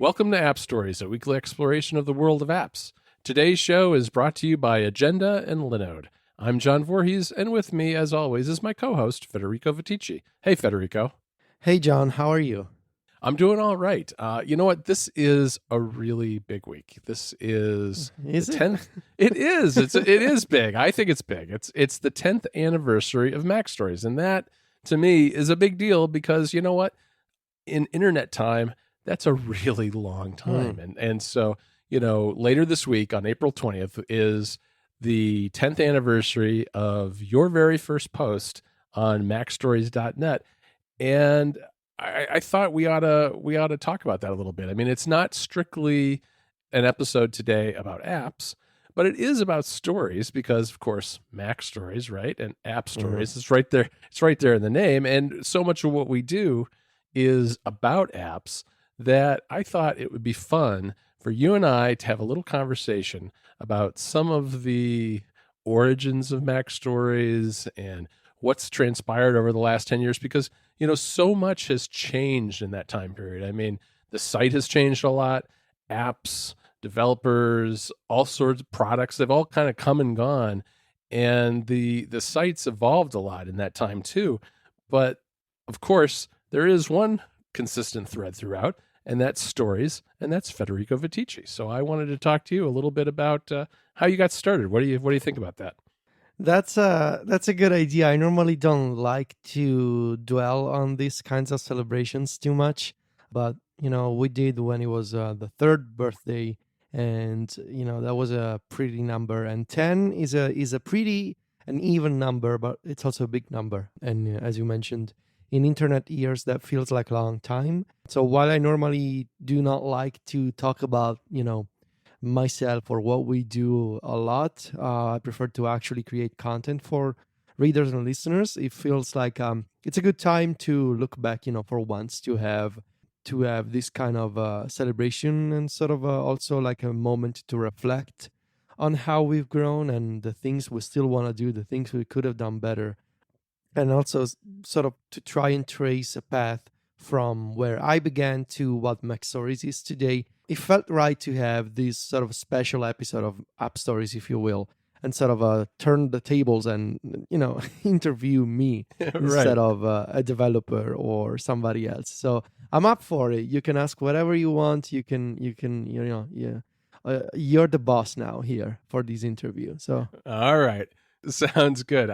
Welcome to App Stories, a weekly exploration of the world of apps. Today's show is brought to you by Agenda and Linode. I'm John Voorhees, and with me, as always, is my co-host, Federico Viticci. Hey, Federico. Hey, John, how are you? I'm doing all right. You know what? This is a really big week. This is the 10th. It is. It is big. I think it's big. It's the 10th anniversary of MacStories, and that, to me, is a big deal because, you know what? In internet time, that's a really long time. And so, you know, later this week on April 20th is the 10th anniversary of your very first post on MacStories.net. And I thought we ought to talk about that a little bit. I mean, it's not strictly an episode today about apps, but it is about stories because, of course, MacStories, right? And App Stories is right there. It's right there in the name. And so much of what we do is about apps that I thought it would be fun for you and I to have a little conversation about some of the origins of MacStories and what's transpired over the last 10 years, because, you know, so much has changed in that time period. I mean, the site has changed a lot, apps, developers, all sorts of products, they've all kind of come and gone. And the site's evolved a lot in that time too. But of course, there is one consistent thread throughout, and that's stories, and that's Federico Viticci. So I wanted to talk to you a little bit about how you got started. What do you think about that? That's a good idea. I normally don't like to dwell on these kinds of celebrations too much, but you know, we did when it was the third birthday, and you know, that was a pretty number. And 10 is a pretty an even number, but it's also a big number. And as you mentioned, in internet years, that feels like a long time. So while I normally do not like to talk about, you know, myself or what we do a lot, I prefer to actually create content for readers and listeners. It feels like it's a good time to look back, you know, for once to have this kind of celebration, and sort of also like a moment to reflect on how we've grown and the things we still want to do, the things we could have done better, and also sort of to try and trace a path from where I began to what MacStories is today. It felt right to have this sort of special episode of App Stories, if you will, and sort of turn the tables and, you know, interview me Right. instead of a developer or somebody else. So I'm up for it. You can ask whatever you want. You can, you know, yeah. You're the boss now here for this interview. So All right. Sounds good.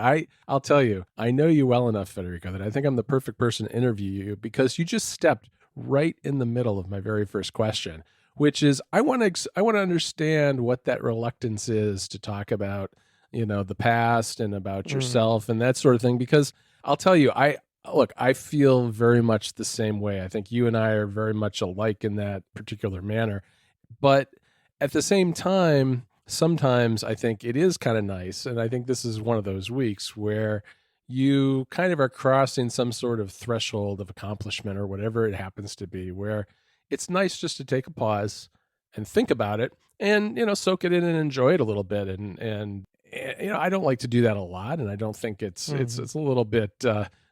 I'll tell you, I know you well enough, Federico, that I think I'm the perfect person to interview you because you just stepped right in the middle of my very first question, which is I want to understand what that reluctance is to talk about, you know, the past and about yourself and that sort of thing. Because I'll tell you, I feel very much the same way. I think you and I are very much alike in that particular manner, but at the same time, sometimes I think it is kind of nice, and I think this is one of those weeks where you kind of are crossing some sort of threshold of accomplishment or whatever it happens to be, where it's nice just to take a pause and think about it and, you know, soak it in and enjoy it a little bit. And you know, I don't like to do that a lot, and I don't think it's a little bit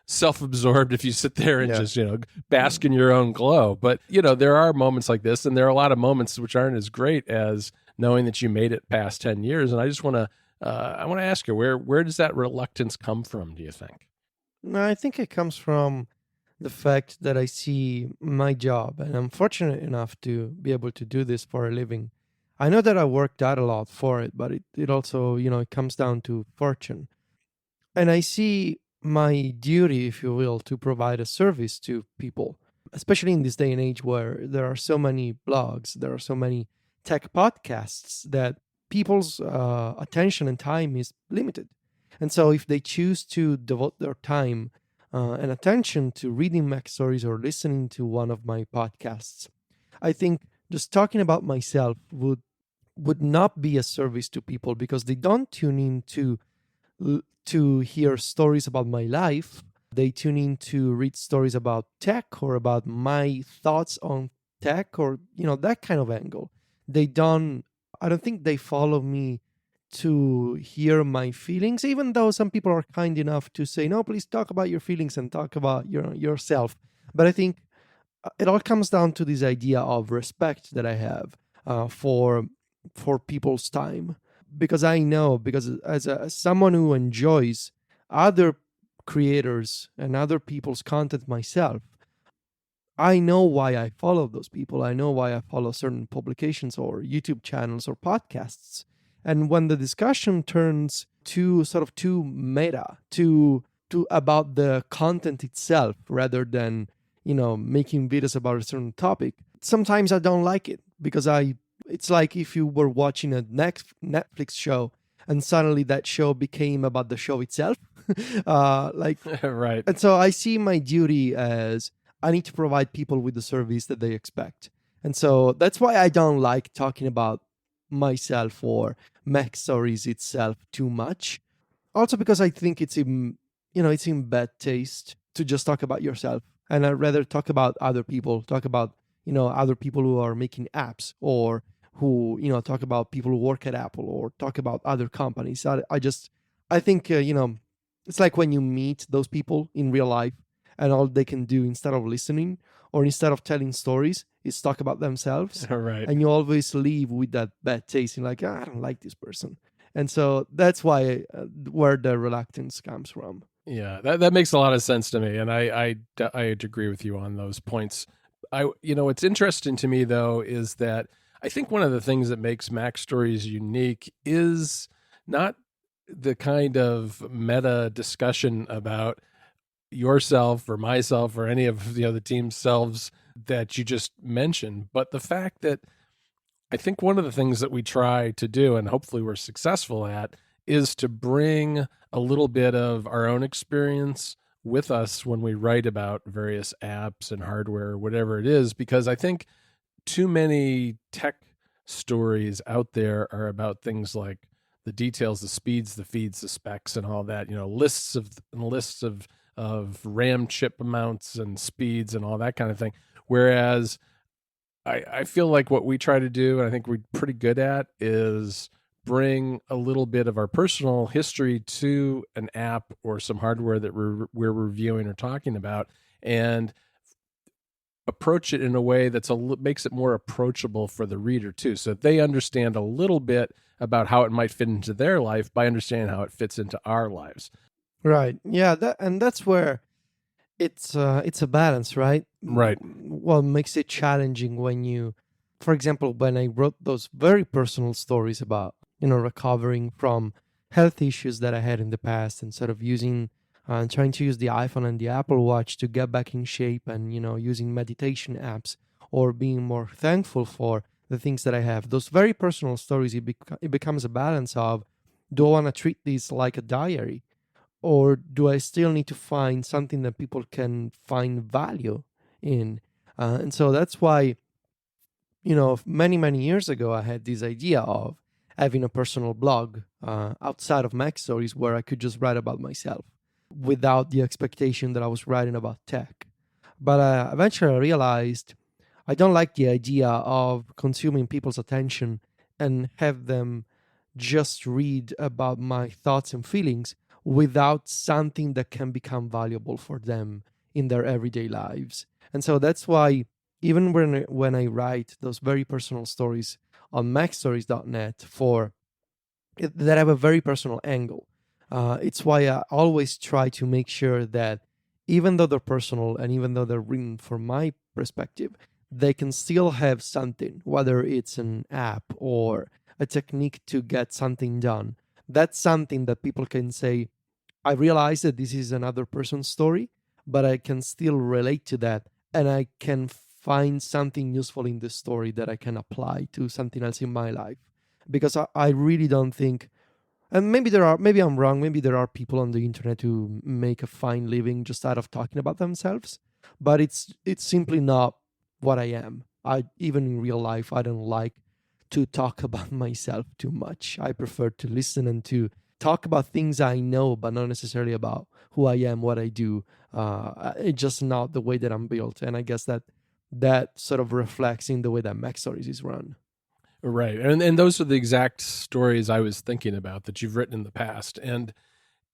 self-absorbed if you sit there and just, you know, bask in your own glow. But, you know, there are moments like this, and there are a lot of moments which aren't as great as knowing that you made it past 10 years. And I just want to ask you, where does that reluctance come from, do you think? no, I think it comes from the fact that I see my job, and I'm fortunate enough to be able to do this for a living. I know that I worked out a lot for it, but it also, you know, it comes down to fortune. And I see my duty, if you will, to provide a service to people, especially in this day and age where there are so many blogs, there are so many tech podcasts that people's attention and time is limited. And so if they choose to devote their time and attention to reading MacStories or listening to one of my podcasts, I think just talking about myself would not be a service to people, because they don't tune in to hear stories about my life. They tune in to read stories about tech or about my thoughts on tech, or, you know, that kind of angle. I don't think they follow me to hear my feelings, even though some people are kind enough to say, no, please talk about your feelings and talk about yourself. But I think it all comes down to this idea of respect that I have for people's time, because I know, because as someone who enjoys other creators and other people's content myself, I know why I follow those people. I know why I follow certain publications or YouTube channels or podcasts. And when the discussion turns to sort of too meta, to about the content itself rather than, making videos about a certain topic, sometimes I don't like it, because it's like if you were watching a Netflix show and suddenly that show became about the show itself. Like, Right. and so I see my duty as I need to provide people with the service that they expect. And so that's why I don't like talking about myself or MacStories itself too much. Also because I think it's in bad taste to just talk about yourself. And I'd rather talk about other people, talk about, other people who are making apps, or who, talk about people who work at Apple, or talk about other companies. I think, it's like when you meet those people in real life, and all they can do instead of listening or instead of telling stories is talk about themselves. Right. And you always leave with that bad taste in, like, I don't like this person. And so that's why where the reluctance comes from. Yeah, that makes a lot of sense to me, and I agree with you on those points. What's interesting to me though is that I think one of the things that makes MacStories unique is not the kind of meta discussion about yourself or myself or any of the team's selves that you just mentioned, but the fact that I think one of the things that we try to do, and hopefully we're successful at, is to bring a little bit of our own experience with us when we write about various apps and hardware, whatever it is, because I think too many tech stories out there are about things like the details, the speeds, the feeds, the specs, and all that. Lists of RAM chip amounts and speeds and all that kind of thing. Whereas I feel like what we try to do, and I think we're pretty good at, is bring a little bit of our personal history to an app or some hardware that we're reviewing or talking about, and approach it in a way that's makes it more approachable for the reader too, so they understand a little bit about how it might fit into their life by understanding how it fits into our lives. Right. Yeah. That's where it's a balance, right? Right. What makes it challenging when you, for example, when I wrote those very personal stories about, recovering from health issues that I had in the past, and sort of trying to use the iPhone and the Apple Watch to get back in shape, and, using meditation apps, or being more thankful for the things that I have. Those very personal stories, it becomes a balance of, do I want to treat these like a diary? Or do I still need to find something that people can find value in? And so that's why, many, many years ago, I had this idea of having a personal blog outside of MacStories, where I could just write about myself without the expectation that I was writing about tech. But eventually I realized I don't like the idea of consuming people's attention and have them just read about my thoughts and feelings without something that can become valuable for them in their everyday lives. And so that's why, even when I write those very personal stories on MacStories.net that have a very personal angle, it's why I always try to make sure that, even though they're personal and even though they're written from my perspective, they can still have something, whether it's an app or a technique to get something done. That's something that people can say, I realize that this is another person's story, but I can still relate to that, and I can find something useful in this story that I can apply to something else in my life. Because I really don't think, and maybe I'm wrong, maybe there are people on the internet who make a fine living just out of talking about themselves, but it's simply not what I am. I Even in real life, I don't like to talk about myself too much. I prefer to listen and to talk about things I know, but not necessarily about who I am, what I do. It's just not the way that I'm built, and I guess that sort of reflects in the way that MacStories is run. Right. And those are the exact stories I was thinking about that you've written in the past. And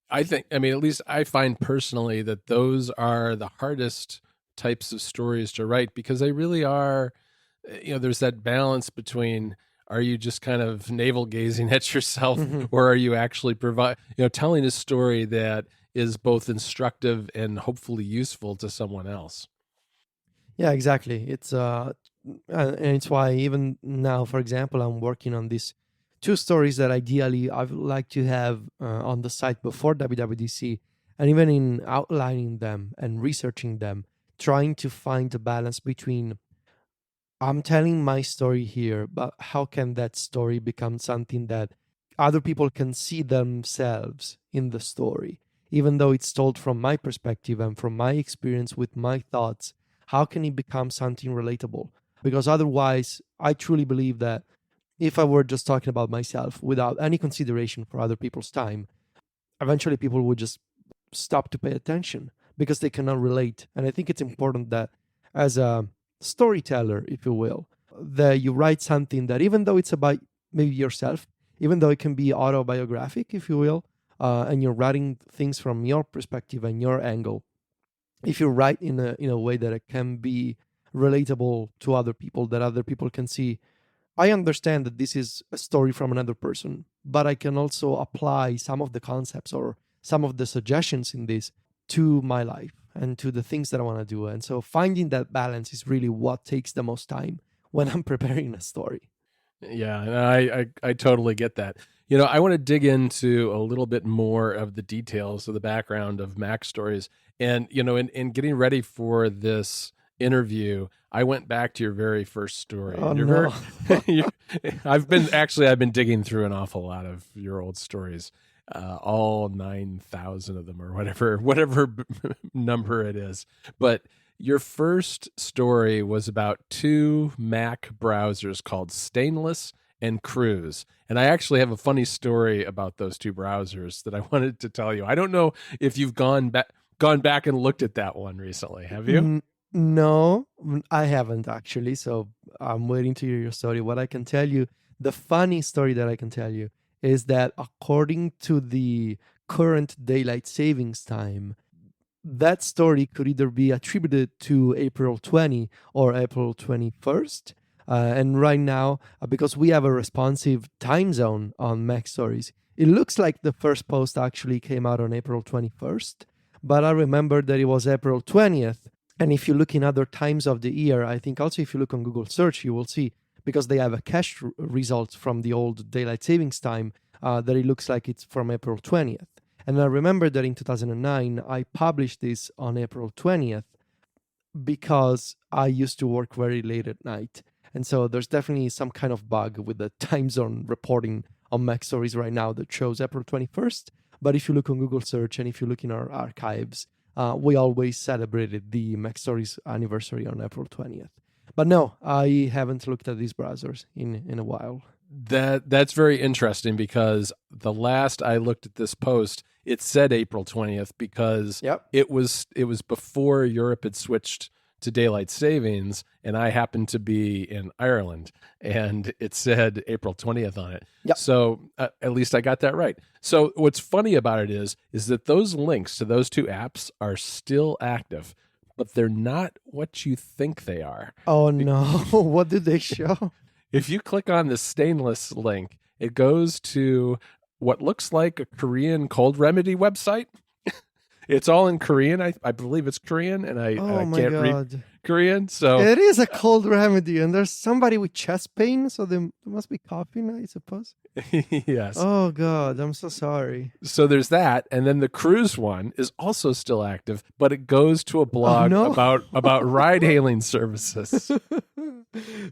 I think, I mean, at least I find personally that those are the hardest types of stories to write because they really are, there's that balance between, are you just kind of navel gazing at yourself, or are you actually telling a story that is both instructive and hopefully useful to someone else? Yeah, exactly. And it's why even now, for example, I'm working on these two stories that ideally I would like to have on the site before WWDC, and even in outlining them and researching them, trying to find a balance between I'm telling my story here, but how can that story become something that other people can see themselves in the story? Even though it's told from my perspective and from my experience with my thoughts, how can it become something relatable? Because otherwise, I truly believe that if I were just talking about myself without any consideration for other people's time, eventually people would just stop to pay attention because they cannot relate. And I think it's important that as a storyteller, if you will, that you write something that even though it's about maybe yourself, even though it can be autobiographic, if you will, and you're writing things from your perspective and your angle, if you write in a way that it can be relatable to other people, that other people can see, I understand that this is a story from another person, but I can also apply some of the concepts or some of the suggestions in this to my life and to the things that I want to do. And so finding that balance is really what takes the most time when I'm preparing a story. Yeah, and I totally get that. I want to dig into a little bit more of the details of the background of MacStories. And, in getting ready for this interview, I went back to your very first story. Oh And no. I've been digging through an awful lot of your old stories, all 9,000 of them or whatever number it is. But your first story was about two Mac browsers called Stainless and Cruise. And I actually have a funny story about those two browsers that I wanted to tell you. I don't know if you've gone back and looked at that one recently. Have you? No, I haven't actually. So I'm waiting to hear your story. What I can tell you, the funny story that I can tell you is that according to the current daylight savings time, that story could either be attributed to April 20 or April 21st. And right now, because we have a responsive time zone on MacStories, it looks like the first post actually came out on April 21st. But I remember that it was April 20th. And if you look in other times of the year, I think also if you look on Google search, you will see, because they have a cache result from the old daylight savings time, that it looks like it's from April 20th. And I remember that in 2009, I published this on April 20th because I used to work very late at night. And so there's definitely some kind of bug with the time zone reporting on MacStories right now that shows April 21st. But if you look on Google search and if you look in our archives, we always celebrated the MacStories anniversary on April 20th. But no, I haven't looked at these browsers in a while. That's very interesting because the last I looked at this post, it said April 20th because Yep. it was before Europe had switched to daylight savings, and I happened to be in Ireland, and it said April 20th on it. Yep. So at least I got that right. So what's funny about it is that those links to those two apps are still active, but they're not what you think they are. Oh no, what did they show? If you click on the Stainless link, it goes to what looks like a Korean cold remedy website. It's all in Korean. I believe it's Korean, and I can't read Korean. So it is a cold remedy, and there's somebody with chest pain, so they must be coughing, I suppose. Yes. Oh God, I'm so sorry. So there's that, and then the cruise one is also still active, but it goes to a blog about ride hailing services.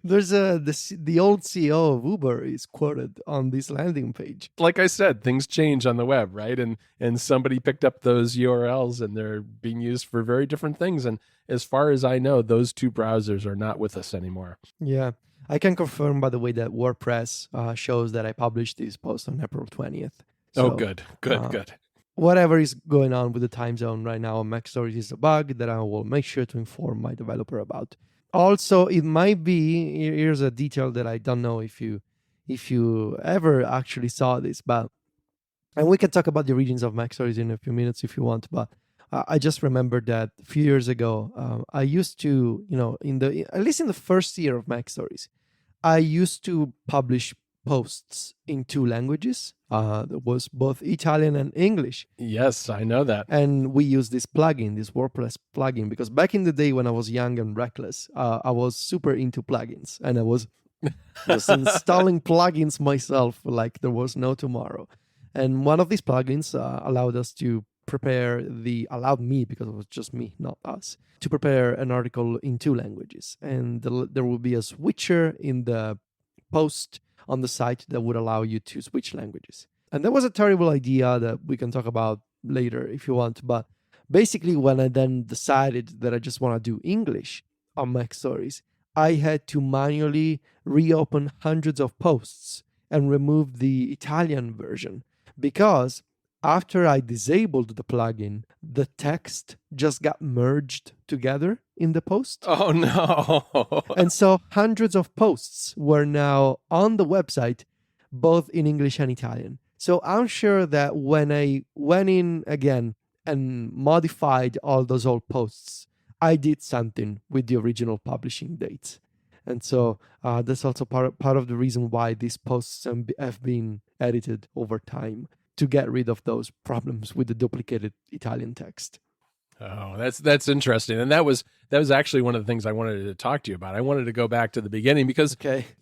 There's the old CEO of Uber is quoted on this landing page. Like I said, things change on the web, right? And somebody picked up those URLs and they're being used for very different things. And as far as I know, those two browsers are not with us anymore. Yeah. I can confirm, by the way, that WordPress shows that I published this post on April 20th. So, good. Whatever is going on with the time zone right now on MacStories is a bug that I will make sure to inform my developer about. Also, it might be, here's a detail that I don't know if you ever actually saw this, but and we can talk about the origins of MacStories in a few minutes if you want, but I just remembered that a few years ago, I used to, at least in the first year of MacStories, I used to publish posts in two languages. That was both Italian and English. Yes, I know that. And we use this plugin, this WordPress plugin, because back in the day when I was young and reckless, I was super into plugins, and I was just installing plugins myself like there was no tomorrow. And one of these plugins allowed me, because it was just me, not us, to prepare an article in two languages. And there will be a switcher in the post on the site that would allow you to switch languages. And that was a terrible idea that we can talk about later if you want. But basically, when I then decided that I just want to do English on MacStories, I had to manually reopen hundreds of posts and remove the Italian version, because after I disabled the plugin, the text just got merged together in the post. Oh, no. And so hundreds of posts were now on the website, both in English and Italian. So I'm sure that when I went in again and modified all those old posts, I did something with the original publishing dates. And so that's also part of the reason why these posts have been edited over time, to get rid of those problems with the duplicated Italian text. Oh, that's interesting. And that was actually one of the things I wanted to talk to you about. I wanted to go back to the beginning, because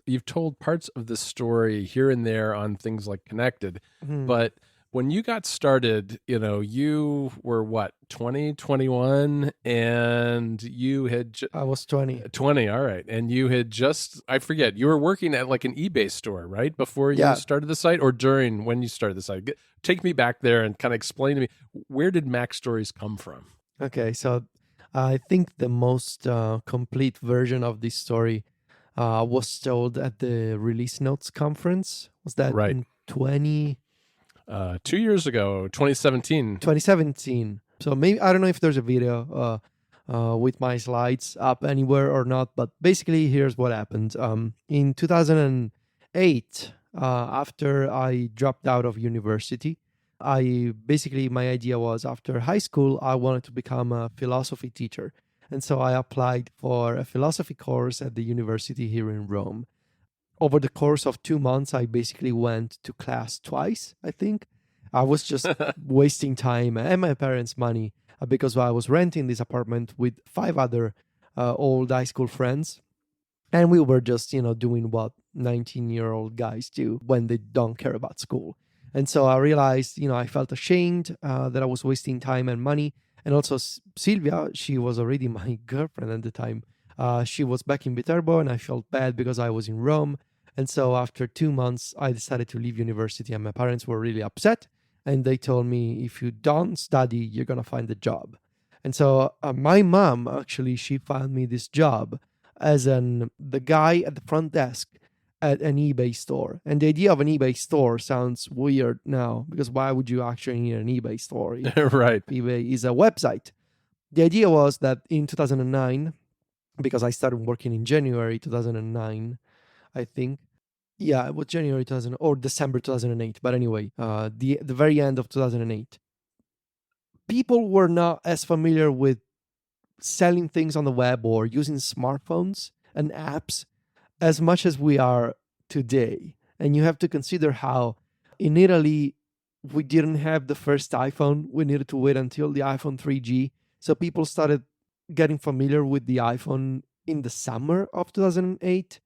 you've told parts of the story here and there on things like Connected. But when you got started, you were what, 20, 21, and you had... I was 20. 20, all right. And you had just, I forget, you were working at like an eBay store, right? Before you started the site, or during when you started the site? Take me back there and kind of explain to me, where did MacStories come from? Okay, so I think the most complete version of this story was told at the Release Notes conference. Was that in 2 years ago, 2017. 2017. So maybe, I don't know if there's a video with my slides up anywhere or not, but basically here's what happened. In 2008, after I dropped out of university, my idea was, after high school, I wanted to become a philosophy teacher. And so I applied for a philosophy course at the university here in Rome. Over the course of 2 months, I basically went to class twice, I think. I was just wasting time and my parents' money, because I was renting this apartment with 5 other old high school friends. And we were just, doing what 19-year-old guys do when they don't care about school. And so I realized, I felt ashamed that I was wasting time and money. And also Silvia, she was already my girlfriend at the time. She was back in Viterbo, and I felt bad because I was in Rome. And so after 2 months, I decided to leave university, and my parents were really upset. And they told me, if you don't study, you're going to find a job. And so my mom, actually, she found me this job as the guy at the front desk at an eBay store. And the idea of an eBay store sounds weird now, because why would you actually need an eBay store? Right. eBay is a website. The idea was that in 2009, because I started working in January 2009, I think. Yeah, it was January 2000 or December 2008. But anyway, the very end of 2008. People were not as familiar with selling things on the web or using smartphones and apps as much as we are today. And you have to consider how in Italy, we didn't have the first iPhone. We needed to wait until the iPhone 3G. So people started getting familiar with the iPhone in the summer of 2008.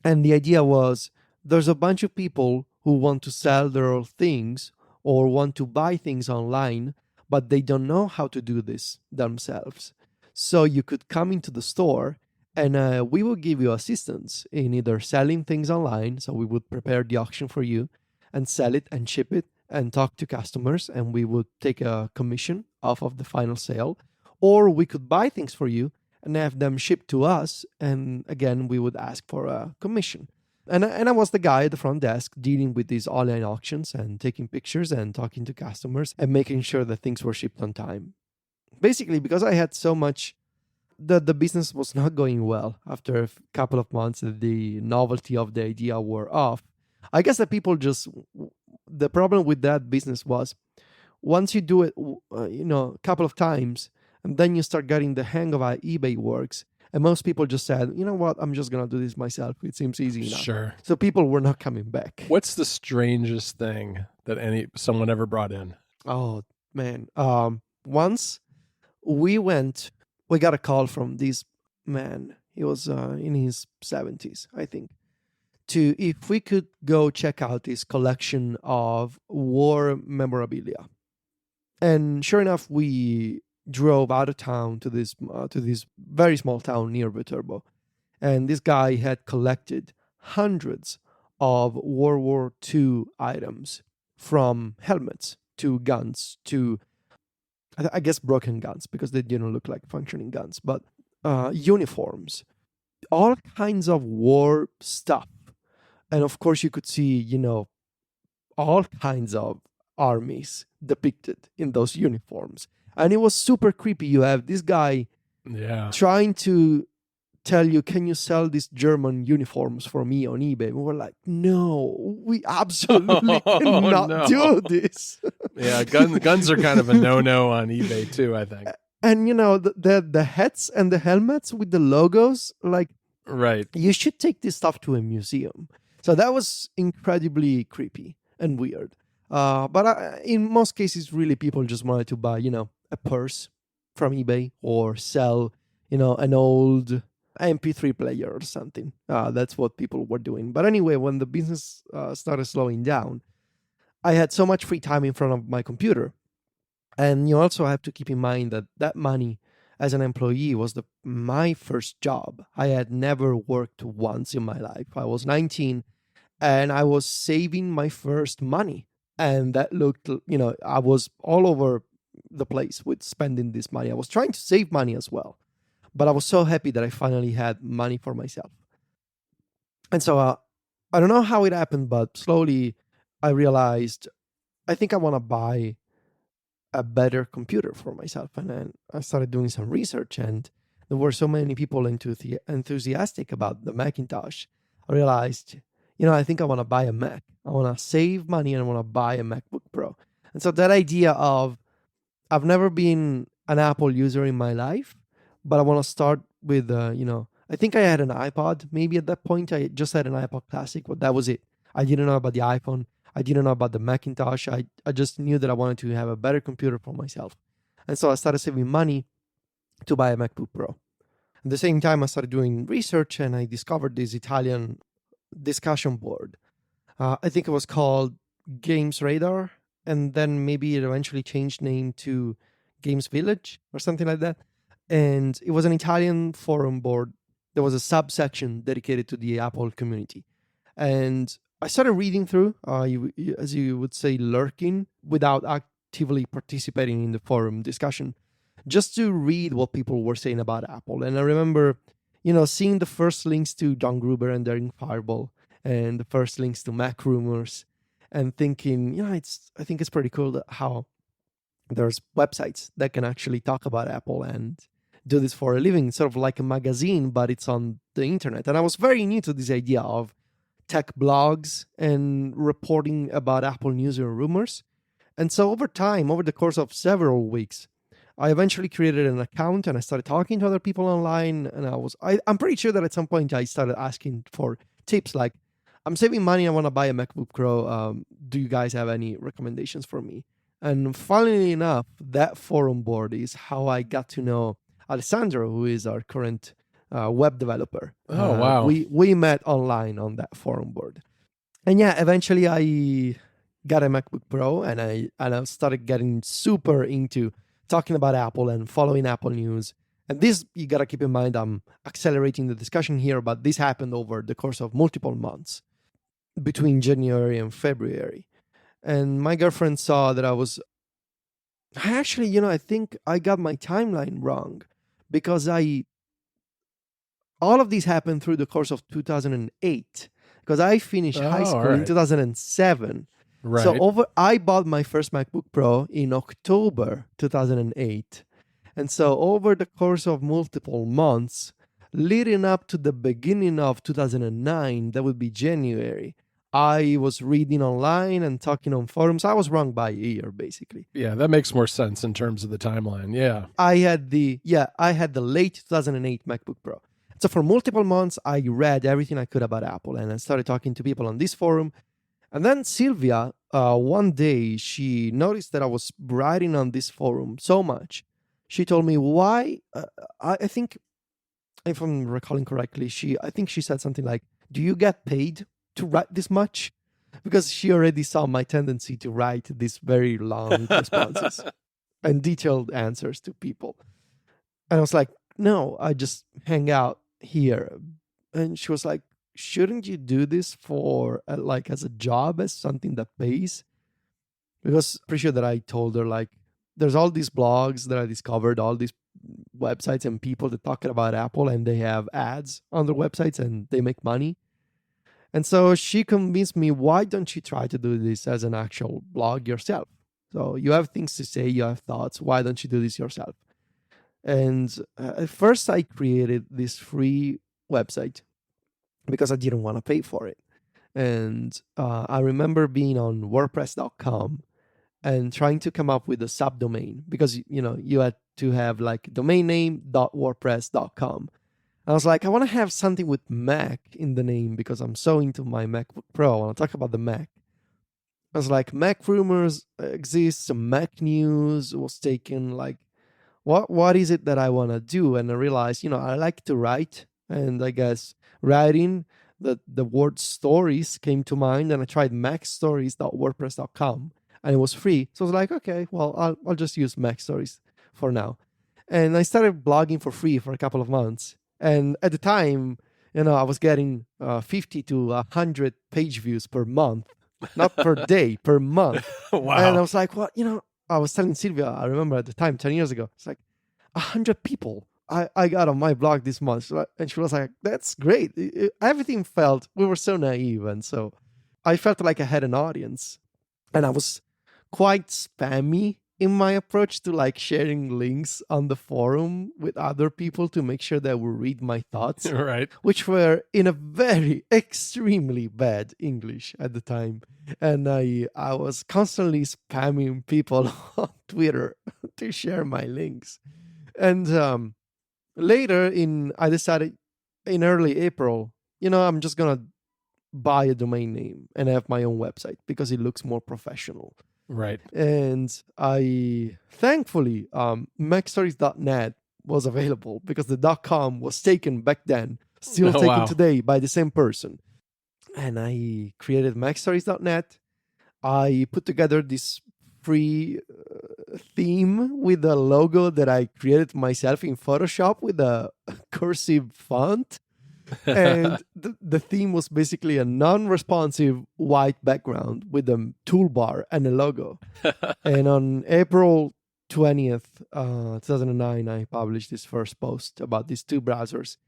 And the idea was, there's a bunch of people who want to sell their things or want to buy things online, but they don't know how to do this themselves. So you could come into the store, and we will give you assistance in either selling things online. So we would prepare the auction for you and sell it and ship it and talk to customers, and we would take a commission off of the final sale. Or we could buy things for you and have them shipped to us, and again, we would ask for a commission. And I was the guy at the front desk dealing with these online auctions and taking pictures and talking to customers and making sure that things were shipped on time. Basically, because I had so much, the business was not going well. After a couple of months, the novelty of the idea wore off. I guess that people just, the problem with that business was, once you do it, a couple of times, and then you start getting the hang of how eBay works. And most people just said, you know what, I'm just going to do this myself. It seems easy enough. Sure. So people were not coming back. What's the strangest thing that someone ever brought in? Oh, man. Once we got a call from this man. He was in his 70s, I think, to if we could go check out his collection of war memorabilia. And sure enough, we drove out of town to this very small town near Viterbo. And this guy had collected hundreds of World War II items, from helmets to guns to, I guess, broken guns, because they didn't look like functioning guns, but uniforms, all kinds of war stuff. And of course, you could see, all kinds of armies depicted in those uniforms. And it was super creepy. You have this guy trying to tell you, can you sell these German uniforms for me on eBay? And we're like, no, we absolutely cannot do this. Yeah, guns are kind of a no-no on eBay too, I think. And the hats and the helmets with the logos, like, right, you should take this stuff to a museum. So that was incredibly creepy and weird. But in most cases, really, people just wanted to buy, a purse from eBay, or sell, an old MP3 player or something. That's what people were doing. But anyway, when the business started slowing down, I had so much free time in front of my computer. And you also have to keep in mind that money as an employee was my first job. I had never worked once in my life. I was 19 and I was saving my first money. And that looked, I was all over the place with spending this money. I was trying to save money as well. But I was so happy that I finally had money for myself. And so I don't know how it happened, but slowly I realized I think I want to buy a better computer for myself. And then I started doing some research, and there were so many people enthusiastic about the Macintosh. I realized, I think I want to buy a Mac. I want to save money and I want to buy a MacBook Pro. And so that idea of, I've never been an Apple user in my life, but I want to start with, I think I had an iPod. Maybe at that point, I just had an iPod Classic, but that was it. I didn't know about the iPhone. I didn't know about the Macintosh. I just knew that I wanted to have a better computer for myself. And so I started saving money to buy a MacBook Pro. At the same time, I started doing research, and I discovered this Italian discussion board. I think it was called Games Radar, and then maybe it eventually changed name to Games Village or something like that. And it was an Italian forum board. There was a subsection dedicated to the Apple community. And I started reading through, as you would say, lurking, without actively participating in the forum discussion, just to read what people were saying about Apple. And I remember, seeing the first links to John Gruber and Daring Fireball, and the first links to Mac Rumors, and thinking, I think it's pretty cool how there's websites that can actually talk about Apple and do this for a living, sort of like a magazine, but it's on the internet. And I was very new to this idea of tech blogs and reporting about Apple news and rumors. And so over the course of several weeks, I eventually created an account and I started talking to other people online. And I'm pretty sure that at some point I started asking for tips like, I'm saving money, I want to buy a MacBook Pro. Do you guys have any recommendations for me? And funnily enough, that forum board is how I got to know Alessandro, who is our current web developer. Oh, wow. We met online on that forum board. And yeah, eventually I got a MacBook Pro, and I started getting super into talking about Apple and following Apple news. And this, you got to keep in mind, I'm accelerating the discussion here, but this happened over the course of multiple months between January and February. And my girlfriend saw that I I think I got my timeline wrong, because all of these happened through the course of 2008, because I finished high school in 2007. Right. So I bought my first MacBook Pro in October 2008. And so over the course of multiple months, leading up to the beginning of 2009, that would be January, I was reading online and talking on forums. I was wrong by a year, basically. Yeah, that makes more sense in terms of the timeline. Yeah. I had the late 2008 MacBook Pro. So for multiple months, I read everything I could about Apple, and I started talking to people on this forum. And then Sylvia, one day, she noticed that I was writing on this forum so much. She told me why. I think, if I'm recalling correctly, I think she said something like, "Do you get paid to write this much?" Because she already saw my tendency to write these very long responses and detailed answers to people. And I was like, "No, I just hang out here." And she was like, "Shouldn't you do this for like as a job, as something that pays?" Because I'm pretty sure that I told her, like, there's all these blogs that I discovered, all these websites and people that talking about Apple, and they have ads on their websites and they make money. And so she convinced me, why don't you try to do this as an actual blog yourself? So you have things to say, you have thoughts. Why don't you do this yourself? And at first, I created this free website because I didn't want to pay for it. And I remember being on WordPress.com and trying to come up with a subdomain because you had to have like domain name.wordpress.com. I was like, I want to have something with Mac in the name because I'm so into my MacBook Pro. I want to talk about the Mac. I was like, Mac rumors exist, some Mac news was taken. Like, what is it that I want to do? And I realized, I like to write, and I guess writing the word stories came to mind, and I tried MacStories.wordpress.com, and it was free. So I was like, okay, well, I'll just use MacStories for now. And I started blogging for free for a couple of months. And at the time, I was getting 50 to 100 page views per month, not per day, per month. Wow. And I was like, well, I was telling Sylvia, I remember at the time, 10 years ago, it's like 100 people I got on my blog this month. And she was like, that's great. Everything felt, we were so naive. And so I felt like I had an audience. And I was quite spammy in my approach to like sharing links on the forum with other people to make sure they will read my thoughts. Right. Which were in a very extremely bad English at the time. And I was constantly spamming people on Twitter to share my links. And later I decided in early April, I'm just going to buy a domain name and have my own website because it looks more professional. Right. And thankfully, MacStories.net was available because the .com was taken back then, still taken today by the same person. And I created MacStories.net. I put together this free theme with a logo that I created myself in Photoshop with a cursive font. And the theme was basically a non-responsive white background with a toolbar and a logo. And on April 20th, 2009, I published this first post about these two browsers.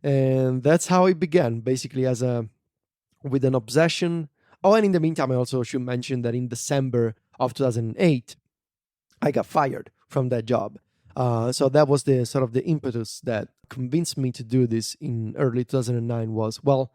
And that's how it began, basically with an obsession. Oh, and in the meantime, I also should mention that in December of 2008, I got fired from that job. So that was the sort of the impetus that convinced me to do this in early 2009 was, well,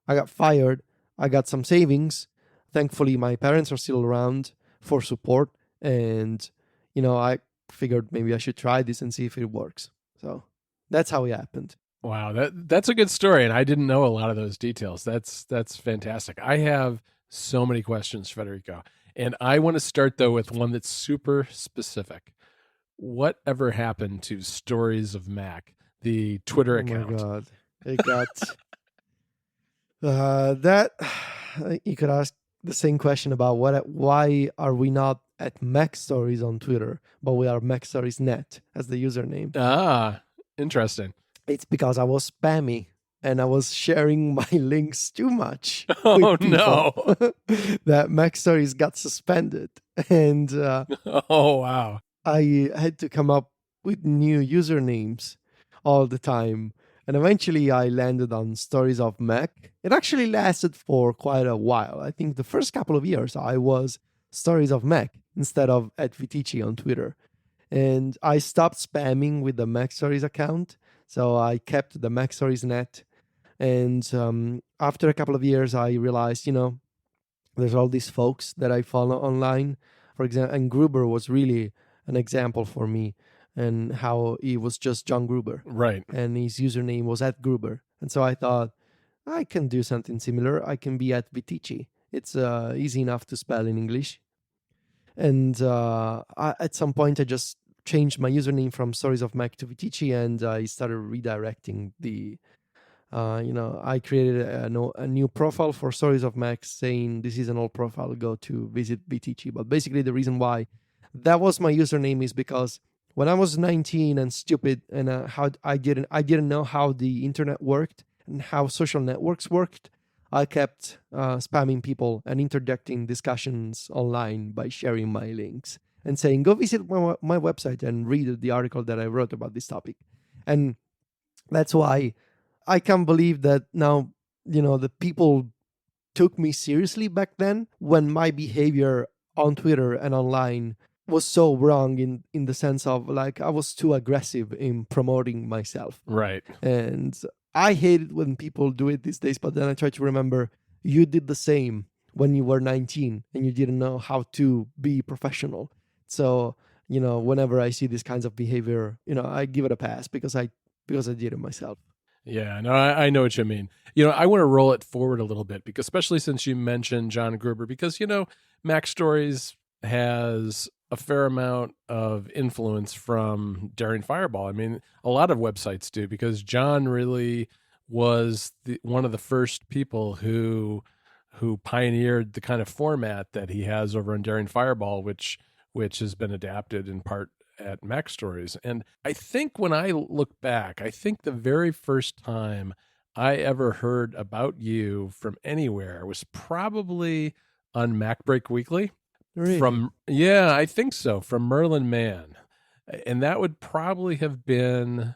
I got fired. I got some savings. Thankfully, my parents are still around for support. And, I figured maybe I should try this and see if it works. So that's how it happened. Wow, that's a good story, and I didn't know a lot of those details. That's fantastic. I have so many questions, Federico, and I want to start though with one that's super specific. Whatever happened to Stories of Mac, the Twitter account? Oh my God, it got that. You could ask the same question about why are we not at MacStories on Twitter, but we are MacStoriesNet as the username. Ah, interesting. It's because I was spammy and I was sharing my links too much. Oh, no. That MacStories got suspended. And oh, wow. I had to come up with new usernames all the time. And eventually I landed on Stories of Mac. It actually lasted for quite a while. I think the first couple of years I was Stories of Mac instead of at Viticci on Twitter. And I stopped spamming with the MacStories account. So I kept the MacStoriesNet. And after a couple of years, I realized, there's all these folks that I follow online. For example, and Gruber was really an example for me, and how he was just John Gruber. Right. And his username was at Gruber. And so I thought, I can do something similar. I can be at Viticci. It's easy enough to spell in English. And at some point, I just changed my username from Stories of Mac to Viticci, and I started redirecting the I created a new profile for Stories of Mac saying this is an old profile, go to visit Viticci. But basically, the reason why that was my username is because when I was 19 and stupid, and how I didn't know how the internet worked and how social networks worked, I kept spamming people and interjecting discussions online by sharing my links and saying, go visit my website and read the article that I wrote about this topic. And that's why I can't believe that now, the people took me seriously back then, when my behavior on Twitter and online was so wrong in the sense of, like, I was too aggressive in promoting myself. Right. And I hate it when people do it these days, but then I try to remember you did the same when you were 19 and you didn't know how to be professional. So, whenever I see these kinds of behavior, I give it a pass because I did it myself. Yeah, no, I know what you mean. I want to roll it forward a little bit, because especially since you mentioned John Gruber, because, MacStories has a fair amount of influence from Daring Fireball. I mean, a lot of websites do, because John really was one of the first people who pioneered the kind of format that he has over on Daring Fireball, which has been adapted in part at MacStories. And I think when I look back, I think the very first time I ever heard about you from anywhere was probably on MacBreak Weekly. Really? Yeah, I think so, from Merlin Mann. And that would probably have been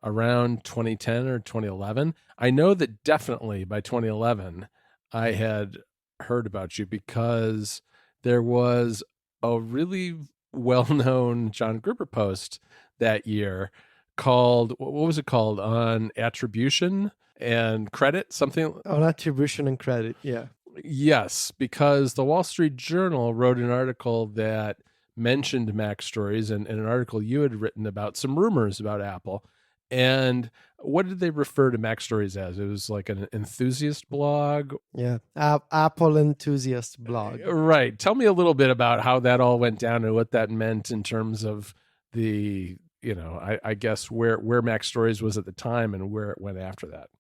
around 2010 or 2011. I know that definitely by 2011 I had heard about you, because there was a really well-known John Gruber post that year called, what was it called, on attribution and credit, something on attribution and credit. Yeah. Yes, because the Wall Street Journal wrote an article that mentioned MacStories, and an article you had written about some rumors about Apple. And what did they refer to MacStories as? It was like an enthusiast blog. Yeah, Apple enthusiast blog. Right. Tell me a little bit about how that all went down and what that meant in terms of the, I guess where MacStories was at the time and where it went after that.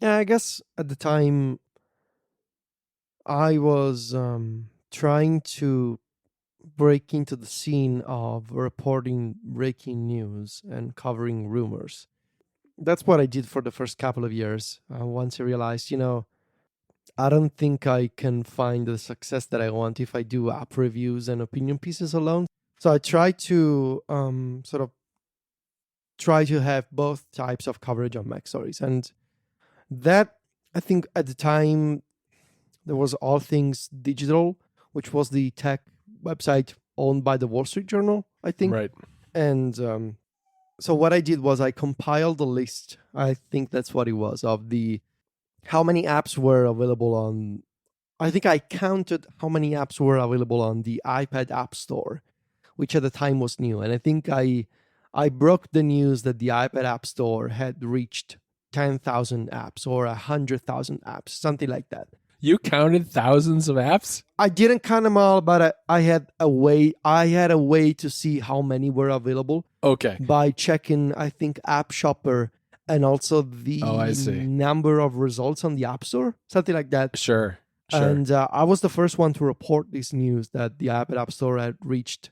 Yeah, I guess at the time I was trying to break into the scene of reporting breaking news and covering rumors. That's what I did for the first couple of years. Once I realized, I don't think I can find the success that I want if I do app reviews and opinion pieces alone. So I try to try to have both types of coverage on MacStories. And that, I think at the time, there was All Things Digital, which was the tech website owned by the Wall Street Journal, I think. Right. And so what I did was I compiled a list, I think that's what it was, of how many apps were available on, I think I counted how many apps were available on the iPad App Store, which at the time was new. And I think I broke the news that the iPad App Store had reached 10,000 apps or 100,000 apps, something like that. You counted thousands of apps? I didn't count them all, but I had a way to see how many were available. Okay. By checking, I think, App Shopper, and also the number of results on the App Store, something like that. Sure. And I was the first one to report this news that the iPad App Store had reached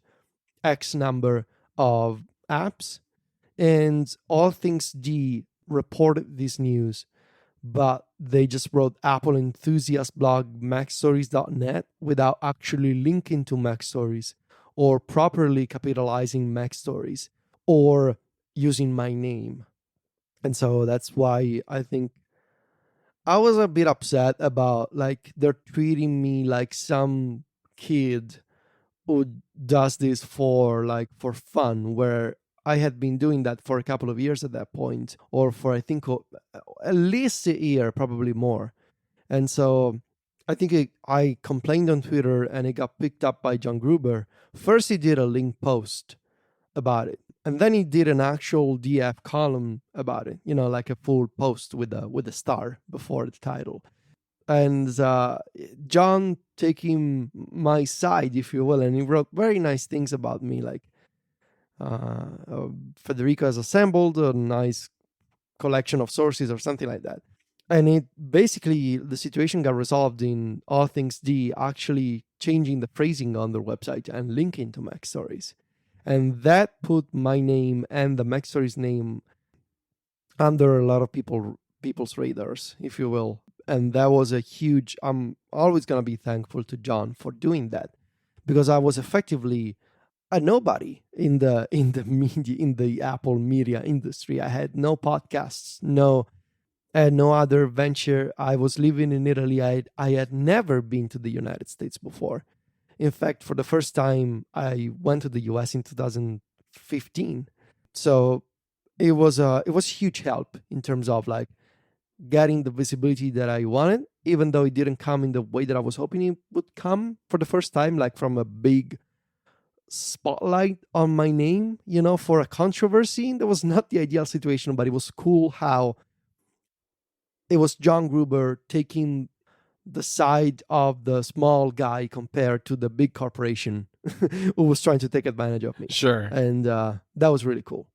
X number of apps. And All Things D reported this news, but they just wrote Apple enthusiast blog MacStories.net without actually linking to MacStories or properly capitalizing MacStories or using my name. And so that's why I think I was a bit upset about, like, they're treating me like some kid who does this for fun, where I had been doing that for a couple of years at that point, or for I think at least a year, probably more. And so I think I complained on Twitter and it got picked up by John Gruber. First, he did a link post about it, and then he did an actual DF column about it, like a full post with a star before the title. And John taking my side, if you will, and he wrote very nice things about me, like Federico has assembled a nice collection of sources or something like that. And it basically, the situation got resolved in All Things D actually changing the phrasing on their website and linking to MacStories. And that put my name and the MacStories name under a lot of people's radars, if you will. And that was a huge, I'm always going to be thankful to John for doing that, because I was effectively a nobody in the media, in the Apple media industry. I had no podcasts, no other venture. I was living in Italy. I had never been to the United States before. In fact, for the first time, I went to the US in 2015. So it was huge help in terms of like getting the visibility that I wanted, even though it didn't come in the way that I was hoping it would come for the first time, like from a big spotlight on my name, for a controversy. That was not the ideal situation, but it was cool how it was John Gruber taking the side of the small guy compared to the big corporation who was trying to take advantage of me. Sure. And that was really cool.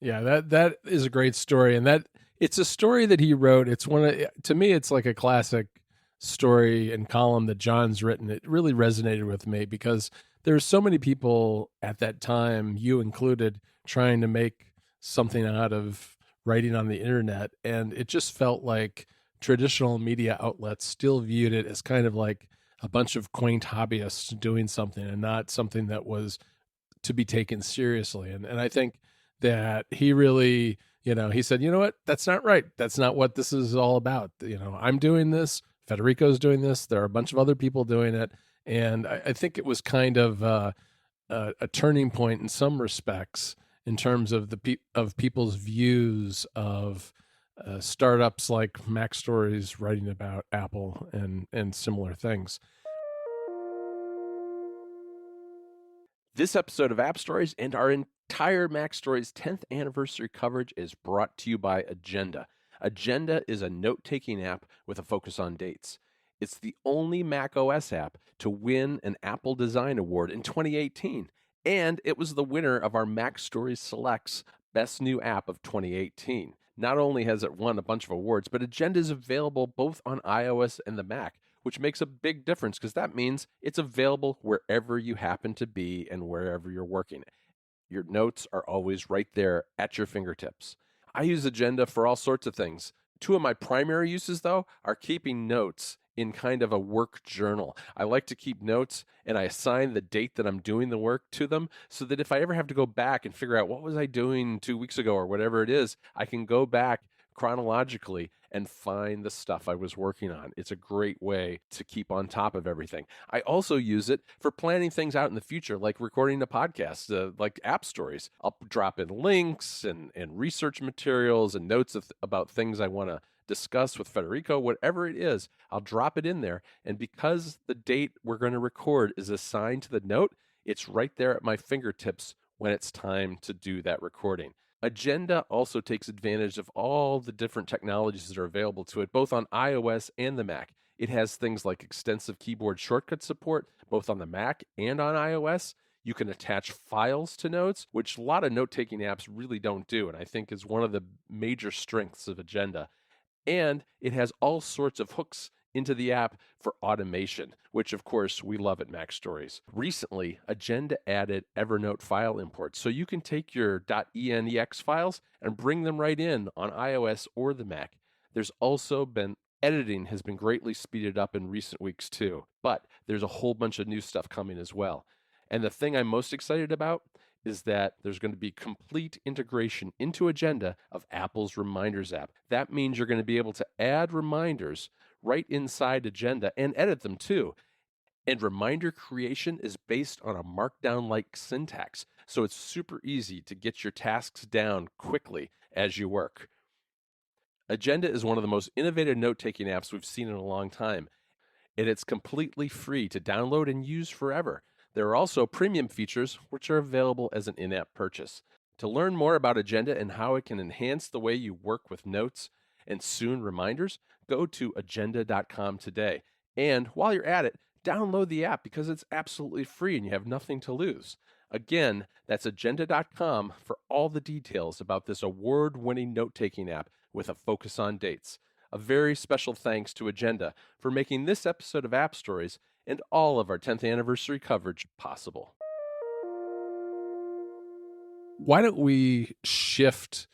Yeah, that is a great story. And that it's a story that he wrote. It's to me, it's like a classic story and column that John's written. It really resonated with me because there's so many people at that time, you included, trying to make something out of writing on the internet. And it just felt like traditional media outlets still viewed it as kind of like a bunch of quaint hobbyists doing something and not something that was to be taken seriously. And I think that he really, he said, you know what, that's not right. That's not what this is all about. I'm doing this. Federico's doing this. There are a bunch of other people doing it. And I think it was kind of a turning point in some respects in terms of of people's views of startups like MacStories writing about Apple and similar things. This episode of App Stories and our entire MacStories 10th anniversary coverage is brought to you by Agenda. Agenda is a note-taking app with a focus on dates. It's the only Mac OS app to win an Apple Design Award in 2018, and it was the winner of our MacStories Selects Best New App of 2018. Not only has it won a bunch of awards, but Agenda is available both on iOS and the Mac, which makes a big difference because that means it's available wherever you happen to be and wherever you're working. Your notes are always right there at your fingertips. I use Agenda for all sorts of things. Two of my primary uses, though, are keeping notes in kind of a work journal. I like to keep notes and I assign the date that I'm doing the work to them so that if I ever have to go back and figure out what was I doing 2 weeks ago or whatever it is, I can go back chronologically and find the stuff I was working on. It's a great way to keep on top of everything. I also use it for planning things out in the future, like recording a podcast, like App Stories. I'll drop in links and research materials and notes about things I want to discuss with Federico, whatever it is, I'll drop it in there. And because the date we're going to record is assigned to the note, it's right there at my fingertips when it's time to do that recording. Agenda also takes advantage of all the different technologies that are available to it, both on iOS and the Mac. It has things like extensive keyboard shortcut support, both on the Mac and on iOS. You can attach files to notes, which a lot of note-taking apps really don't do, and I think is one of the major strengths of Agenda. And it has all sorts of hooks into the app for automation, which of course we love at MacStories. Recently, Agenda added Evernote file imports, so you can take your .enex files and bring them right in on iOS or the Mac. There's also been editing has been greatly speeded up in recent weeks too, but there's a whole bunch of new stuff coming as well. And the thing I'm most excited about is that there's going to be complete integration into Agenda of Apple's Reminders app. That means you're going to be able to add reminders right inside Agenda and edit them too. And reminder creation is based on a markdown-like syntax. so it's super easy to get your tasks down quickly as you work. Agenda is one of the most innovative note-taking apps we've seen in a long time, and it's completely free to download and use forever. There are also premium features which are available as an in-app purchase. To learn more about Agenda and how it can enhance the way you work with notes and soon reminders, go to agenda.com today. And while you're at it, download the app because it's absolutely free and you have nothing to lose. Again, that's agenda.com for all the details about this award-winning note-taking app with a focus on dates. A very special thanks to Agenda for making this episode of App Stories and all of our 10th anniversary coverage possible. Why don't we shift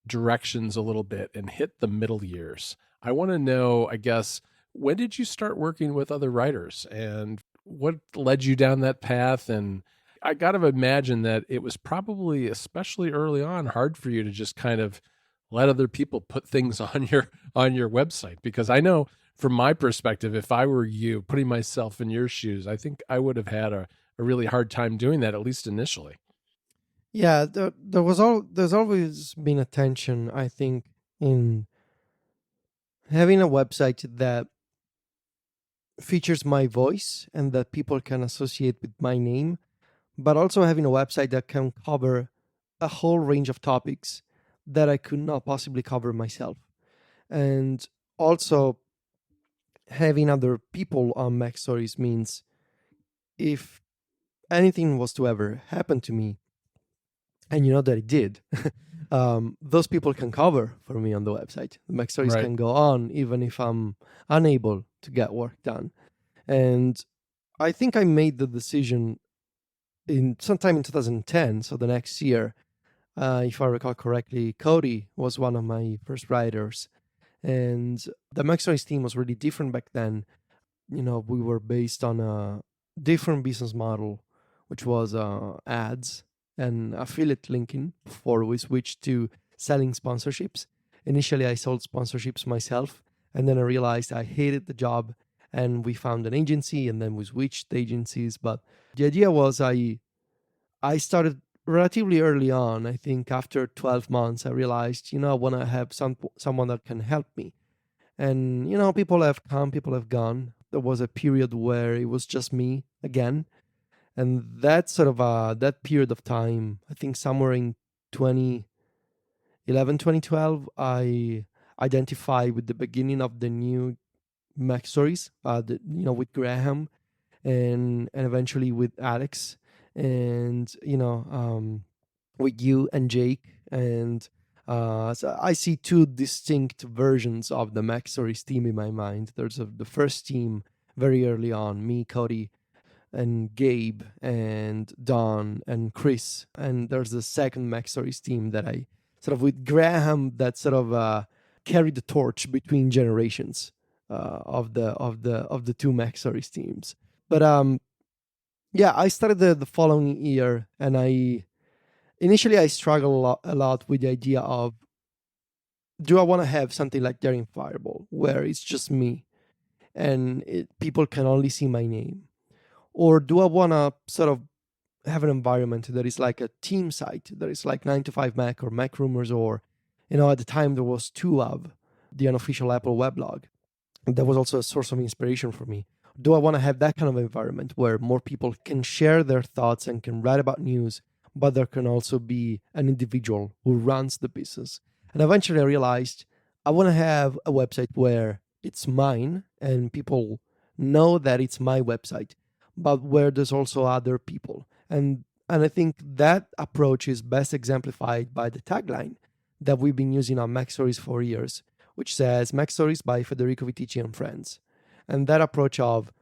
directions a little bit and hit the middle years? I want to know, I guess, when did you start working with other writers and what led you down that path? And I got to imagine that it was probably, especially early on, hard for you to just kind of let other people put things on your website, because I know from my perspective, if I were you, putting myself in your shoes, I think I would have had a really hard time doing that, at least initially. Yeah, there's always been a tension, I think, in having a website that features my voice and that people can associate with my name, but also having a website that can cover a whole range of topics that I could not possibly cover myself. And also having other people on MacStories means if anything was to ever happen to me, and you know that it did, those people can cover for me on the website. The MacStories can go on even if I'm unable to get work done. And I think I made the decision in sometime in 2010, so the next year. If I recall correctly, Cody was one of my first writers. And the MacStories team was really different back then. You know, we were based on a different business model, which was ads and affiliate linking before we switched to selling sponsorships. Initially, I sold sponsorships myself, and then I realized I hated the job, and we found an agency, and then we switched agencies. But the idea was I started relatively early on. I think after 12 months, I realized, I want to have someone that can help me. And, people have come, people have gone. There was a period where it was just me again. And that sort of, that period of time, I think somewhere in 2011, 2012, I identified with the beginning of the new MacStories, with Graham and eventually with Alex. And with you and Jake, and so I see two distinct versions of the MacStories team in my mind. There's the first team very early on, me, Cody, and Gabe, and Don, and Chris, and there's the second MacStories team that I sort of with Graham that sort of carried the torch between generations of the two MacStories teams. But yeah, I started the following year, and initially I struggled a lot with the idea of, do I want to have something like Daring Fireball, where it's just me, and people can only see my name? Or do I want to sort of have an environment that is like a team site, that is like 9 to 5 Mac or Mac Rumors, or, at the time there was two of the unofficial Apple weblog. And that was also a source of inspiration for me. Do I want to have that kind of environment where more people can share their thoughts and can write about news, but there can also be an individual who runs the business? And eventually I realized I want to have a website where it's mine and people know that it's my website, but where there's also other people. And I think that approach is best exemplified by the tagline that we've been using on MacStories for years, which says MacStories by Federico, Viticci, and friends. And that approach of,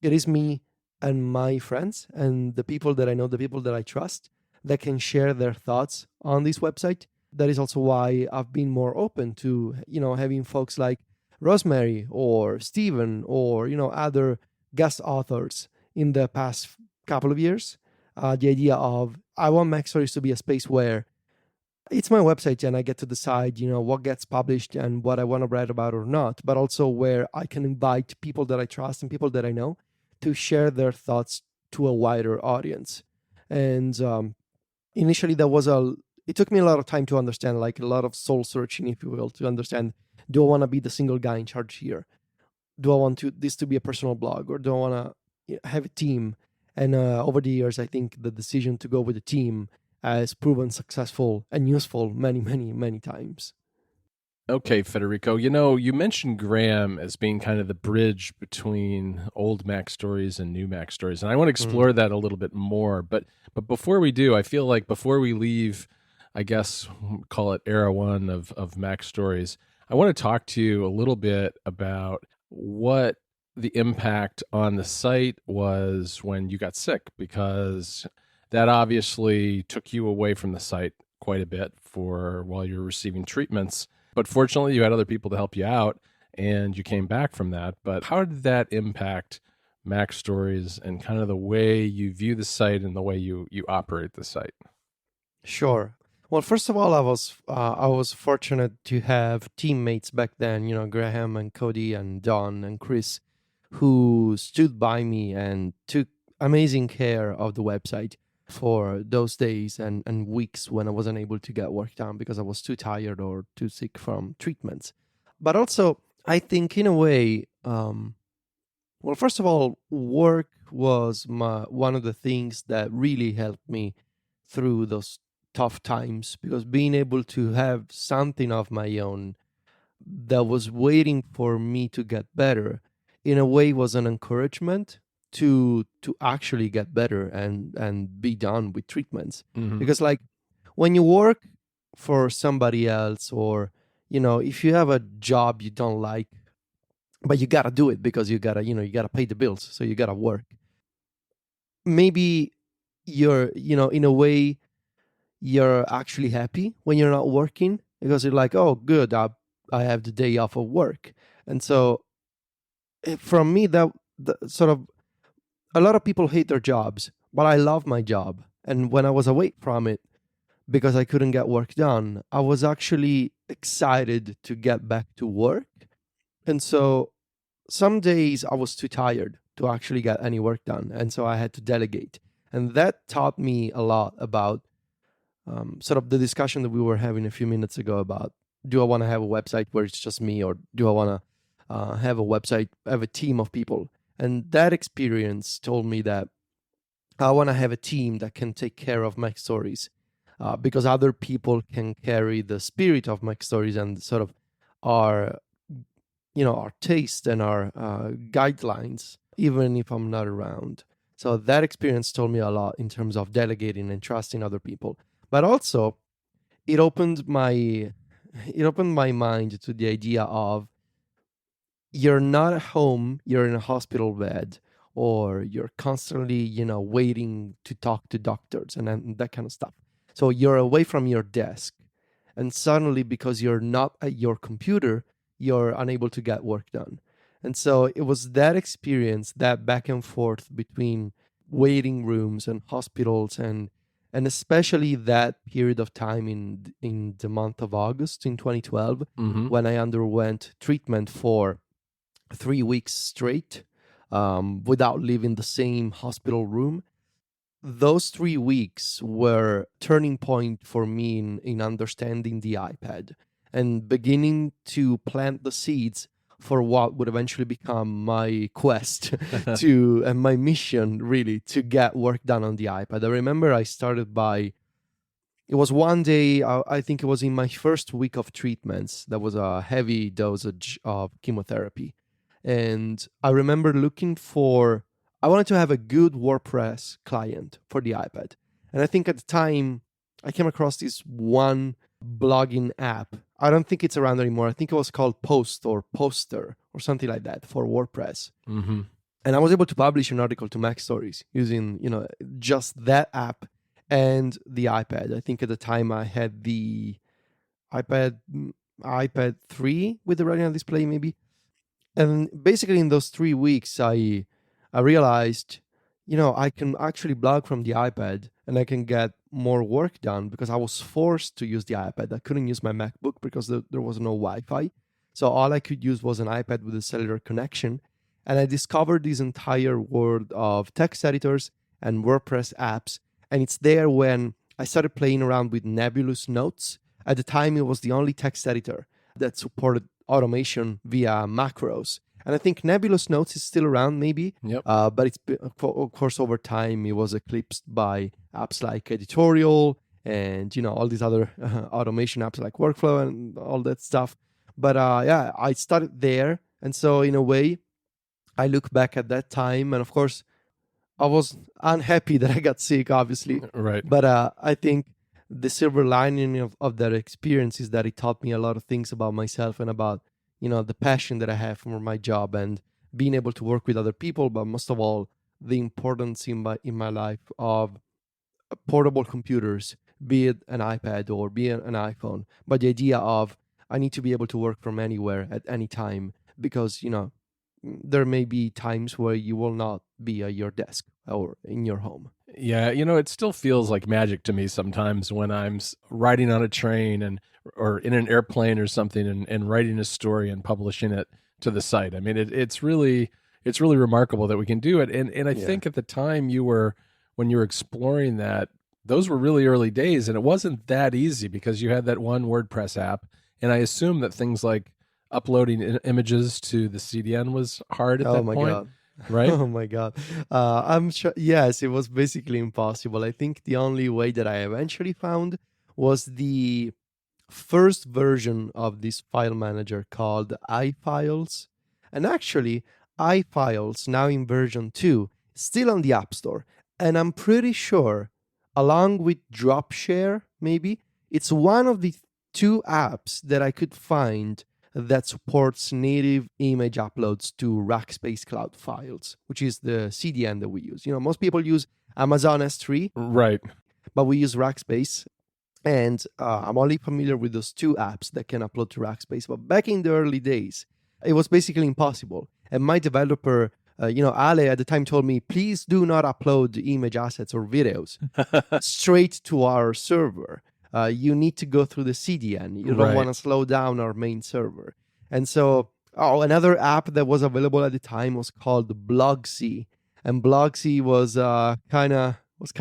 it is me and my friends and the people that I know, the people that I trust, that can share their thoughts on this website. That is also why I've been more open to, having folks like Rosemary or Steven or, other guest authors in the past couple of years. The idea of, I want MacStories to be a space where it's my website and I get to decide, what gets published and what I want to write about or not, but also where I can invite people that I trust and people that I know to share their thoughts to a wider audience. And initially, it took me a lot of time to understand, like a lot of soul searching, if you will, to understand, do I want to be the single guy in charge here? Do I want this to be a personal blog, or do I want to have a team? And over the years, I think the decision to go with a team has proven successful and useful many, many, many times. Okay, Federico, you mentioned Graham as being kind of the bridge between old MacStories and new MacStories, and I want to explore that a little bit more. But before we do, I feel like before we leave, I guess call it era one of MacStories, I want to talk to you a little bit about what the impact on the site was when you got sick, because that obviously took you away from the site quite a bit for while you're receiving treatments. But fortunately, you had other people to help you out, and you came back from that. But how did that impact MacStories and kind of the way you view the site and the way you operate the site? Sure. Well, first of all, I was fortunate to have teammates back then, Graham and Cody and Don and Chris, who stood by me and took amazing care of the website for those days and weeks when I wasn't able to get work done because I was too tired or too sick from treatments. But also, I think in a way, well, first of all, work was one of the things that really helped me through those tough times, because being able to have something of my own that was waiting for me to get better in a way was an encouragement to actually get better and be done with treatments. Mm-hmm. Because like when you work for somebody else, or if you have a job you don't like, but you gotta do it because you gotta pay the bills, so you gotta work, maybe you're in a way you're actually happy when you're not working, because you're like, oh good, I have the day off of work. And so from me, that sort of, a lot of people hate their jobs, but I love my job. And when I was away from it because I couldn't get work done, I was actually excited to get back to work. And so some days I was too tired to actually get any work done, and so I had to delegate. And that taught me a lot about sort of the discussion that we were having a few minutes ago about, do I want to have a website where it's just me, or do I want to have a team of people? And that experience told me that I want to have a team that can take care of MacStories, because other people can carry the spirit of MacStories and sort of our our taste and our guidelines, even if I'm not around. So that experience told me a lot in terms of delegating and trusting other people. But also, it opened my mind to the idea of, you're not at home, you're in a hospital bed, or you're constantly, waiting to talk to doctors and that kind of stuff. So you're away from your desk, and suddenly, because you're not at your computer, you're unable to get work done. And so it was that experience, that back and forth between waiting rooms and hospitals, and especially that period of time in the month of August in 2012, when I underwent treatment for 3 weeks straight, without leaving the same hospital room. Those 3 weeks were turning point for me in understanding the iPad and beginning to plant the seeds for what would eventually become my quest to, and my mission really, to get work done on the iPad. I remember I started by, it was one day, I think it was in my first week of treatments, that was a heavy dosage of chemotherapy. And I remember I wanted to have a good WordPress client for the iPad. And I think at the time, I came across this one blogging app. I don't think it's around anymore. I think it was called Post or Poster or something like that for WordPress. Mm-hmm. And I was able to publish an article to MacStories using, just that app and the iPad. I think at the time I had the iPad 3 with the Retina display, maybe. And basically in those 3 weeks, I realized, I can actually blog from the iPad and I can get more work done, because I was forced to use the iPad. I couldn't use my MacBook because there was no Wi-Fi. So all I could use was an iPad with a cellular connection. And I discovered this entire world of text editors and WordPress apps. And it's there when I started playing around with Nebulous Notes. At the time, it was the only text editor that supported automation via macros. And I think Nebulous Notes is still around, maybe. Yep. But it's, of course, over time, it was eclipsed by apps like Editorial and, all these other automation apps like Workflow and all that stuff. But yeah, I started there. And so in a way, I look back at that time, and of course, I was unhappy that I got sick, obviously. Right. But I think the silver lining of that experience is that it taught me a lot of things about myself and about, the passion that I have for my job and being able to work with other people. But most of all, the importance in my life of portable computers, be it an iPad or be it an iPhone. But the idea of I need to be able to work from anywhere at any time because, there may be times where you will not be at your desk or in your home. Yeah, it still feels like magic to me sometimes when I'm riding on a train or in an airplane or something and writing a story and publishing it to the site. I mean, it's really remarkable that we can do it. And I think at the time when you were exploring that, those were really early days, and it wasn't that easy because you had that one WordPress app, and I assume that things like uploading images to the CDN was hard at that point. God. Right? Oh my God. I'm sure. Yes, it was basically impossible. I think the only way that I eventually found was the first version of this file manager called iFiles. And actually, iFiles, now in version 2, still on the App Store. And I'm pretty sure, along with Dropshare, maybe, it's one of the 2 apps that I could find that supports native image uploads to Rackspace Cloud Files, which is the CDN that we use. Most people use Amazon S3, right? But we use Rackspace, and I'm only familiar with those 2 apps that can upload to Rackspace. But back in the early days, it was basically impossible. And my developer, Ale at the time told me, please do not upload image assets or videos straight to our server. You need to go through the CDN. You don't want to slow down our main server. And so, another app that was available at the time was called Blogsy. And Blogsy was kind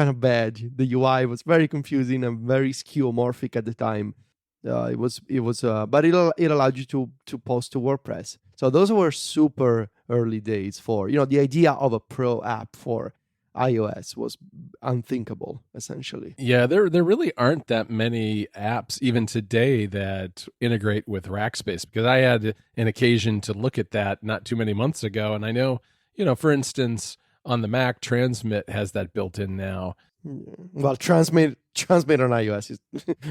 of bad. The UI was very confusing and very skeuomorphic at the time. But it allowed you to post to WordPress. So those were super early days for, the idea of a pro app for iOS was unthinkable, essentially. Yeah, there really aren't that many apps even today that integrate with Rackspace, because I had an occasion to look at that not too many months ago, and I know, for instance, on the Mac, Transmit has that built in now. Well, Transmit on iOS is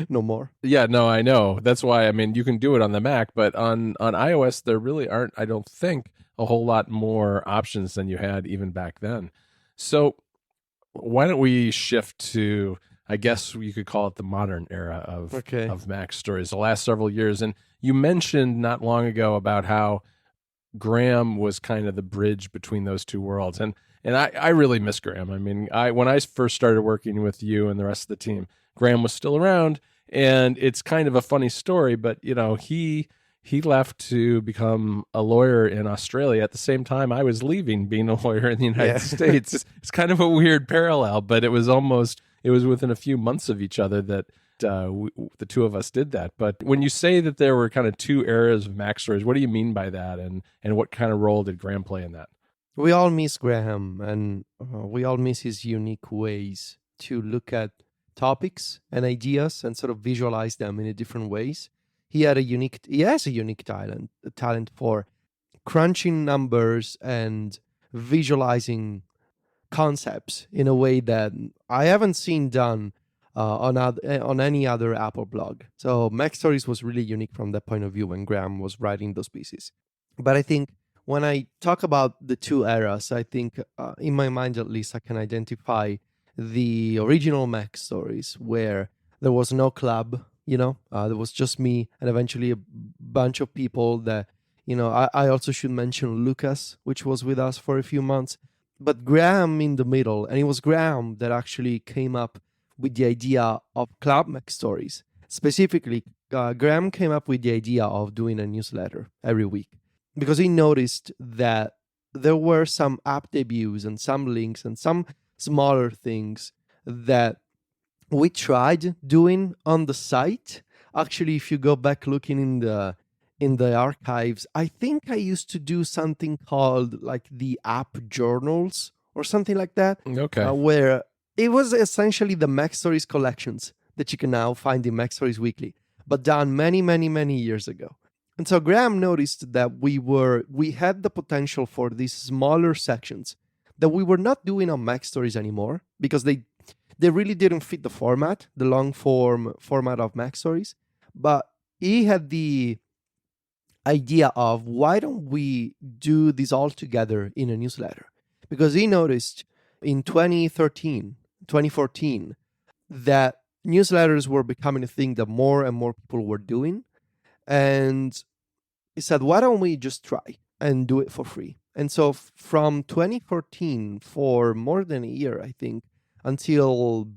no more. Yeah, no, I know. That's why, you can do it on the Mac, but on iOS, there really aren't, I don't think, a whole lot more options than you had even back then. So why don't we shift to, I guess you could call it the modern era of MacStories, the last several years. And you mentioned not long ago about how Graham was kind of the bridge between those 2 worlds. And I really miss Graham. When I first started working with you and the rest of the team, Graham was still around. And it's kind of a funny story, but, he left to become a lawyer in Australia at the same time I was leaving being a lawyer in the United States. It's kind of a weird parallel, but it was within a few months of each other that the 2 of us did that. But when you say that there were kind of 2 eras of MacStories, what do you mean by that? And what kind of role did Graham play in that? We all miss Graham, and we all miss his unique ways to look at topics and ideas and sort of visualize them in different ways. He has a unique talent for crunching numbers and visualizing concepts in a way that I haven't seen done on any other Apple blog. So MacStories was really unique from that point of view when Graham was writing those pieces. But I think when I talk about the 2 eras, I think in my mind at least I can identify the original MacStories where there was no club. There was just me and eventually a bunch of people that, I also should mention Lucas, which was with us for a few months, but Graham in the middle. And it was Graham that actually came up with the idea of Club MacStories. Specifically, Graham came up with the idea of doing a newsletter every week because he noticed that there were some app debuts and some links and some smaller things that we tried doing on the site. Actually, if you go back looking in the archives, I think I used to do something called like the app journals or something like that, Okay. where it was essentially the MacStories collections that you can now find in MacStories Weekly, but done many, many, many years ago. And so Graham noticed that we had the potential for these smaller sections that we were not doing on MacStories anymore because they really didn't fit the format, the long form format of MacStories. But he had the idea of why don't we do this all together in a newsletter? Because he noticed in 2014, that newsletters were becoming a thing that more and more people were doing. And he said, why don't we just try and do it for free? And so from 2014, for more than a year, I think, until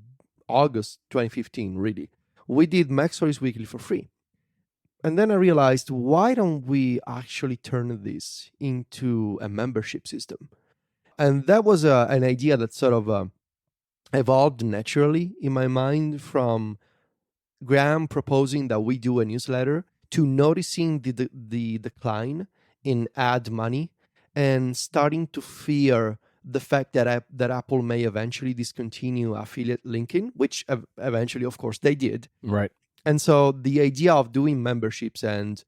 August 2015, really, we did MacStories Weekly for free. And then I realized, why don't we actually turn this into a membership system? And that was an idea that sort of evolved naturally in my mind from Graham proposing that we do a newsletter to noticing the decline in ad money and starting to fear the fact that Apple may eventually discontinue affiliate linking, which eventually, of course, they did. Right. And so the idea of doing memberships and,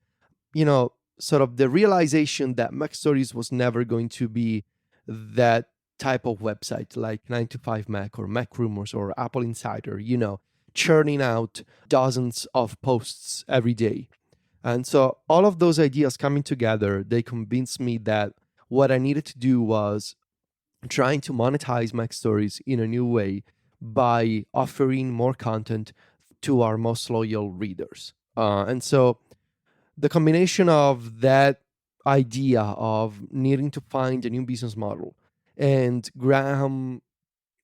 sort of the realization that MacStories was never going to be that type of website like 9 to 5 Mac or Mac Rumors or Apple Insider, churning out dozens of posts every day. And so all of those ideas coming together, they convinced me that what I needed to do was trying to monetize MacStories in a new way by offering more content to our most loyal readers. And so the combination of that idea of needing to find a new business model and Graham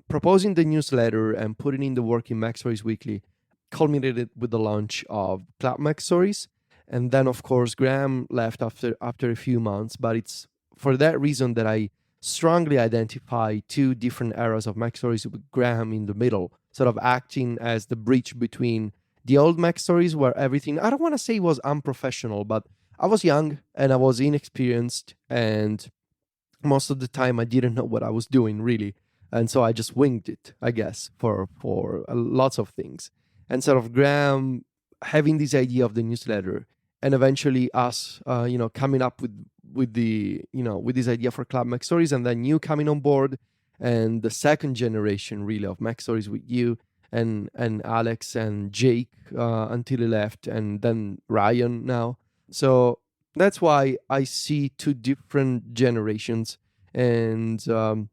proposing the newsletter and putting in the work in MacStories Weekly culminated with the launch of Cloud MacStories. And then, of course, Graham left after a few months. But it's for that reason that I strongly identify two different eras of MacStories with Graham in the middle, sort of acting as the bridge between the old MacStories where everything, I don't want to say was unprofessional, but I was young and I was inexperienced, and most of the time I didn't know what I was doing really. And so I just winged it, I guess, for lots of things. And sort of Graham having this idea of the newsletter, and eventually us, coming up with this idea for Club MacStories, and then you coming on board, and the second generation really of MacStories with you and Alex and Jake until he left, and then Ryan now. So that's why I see two different generations, and I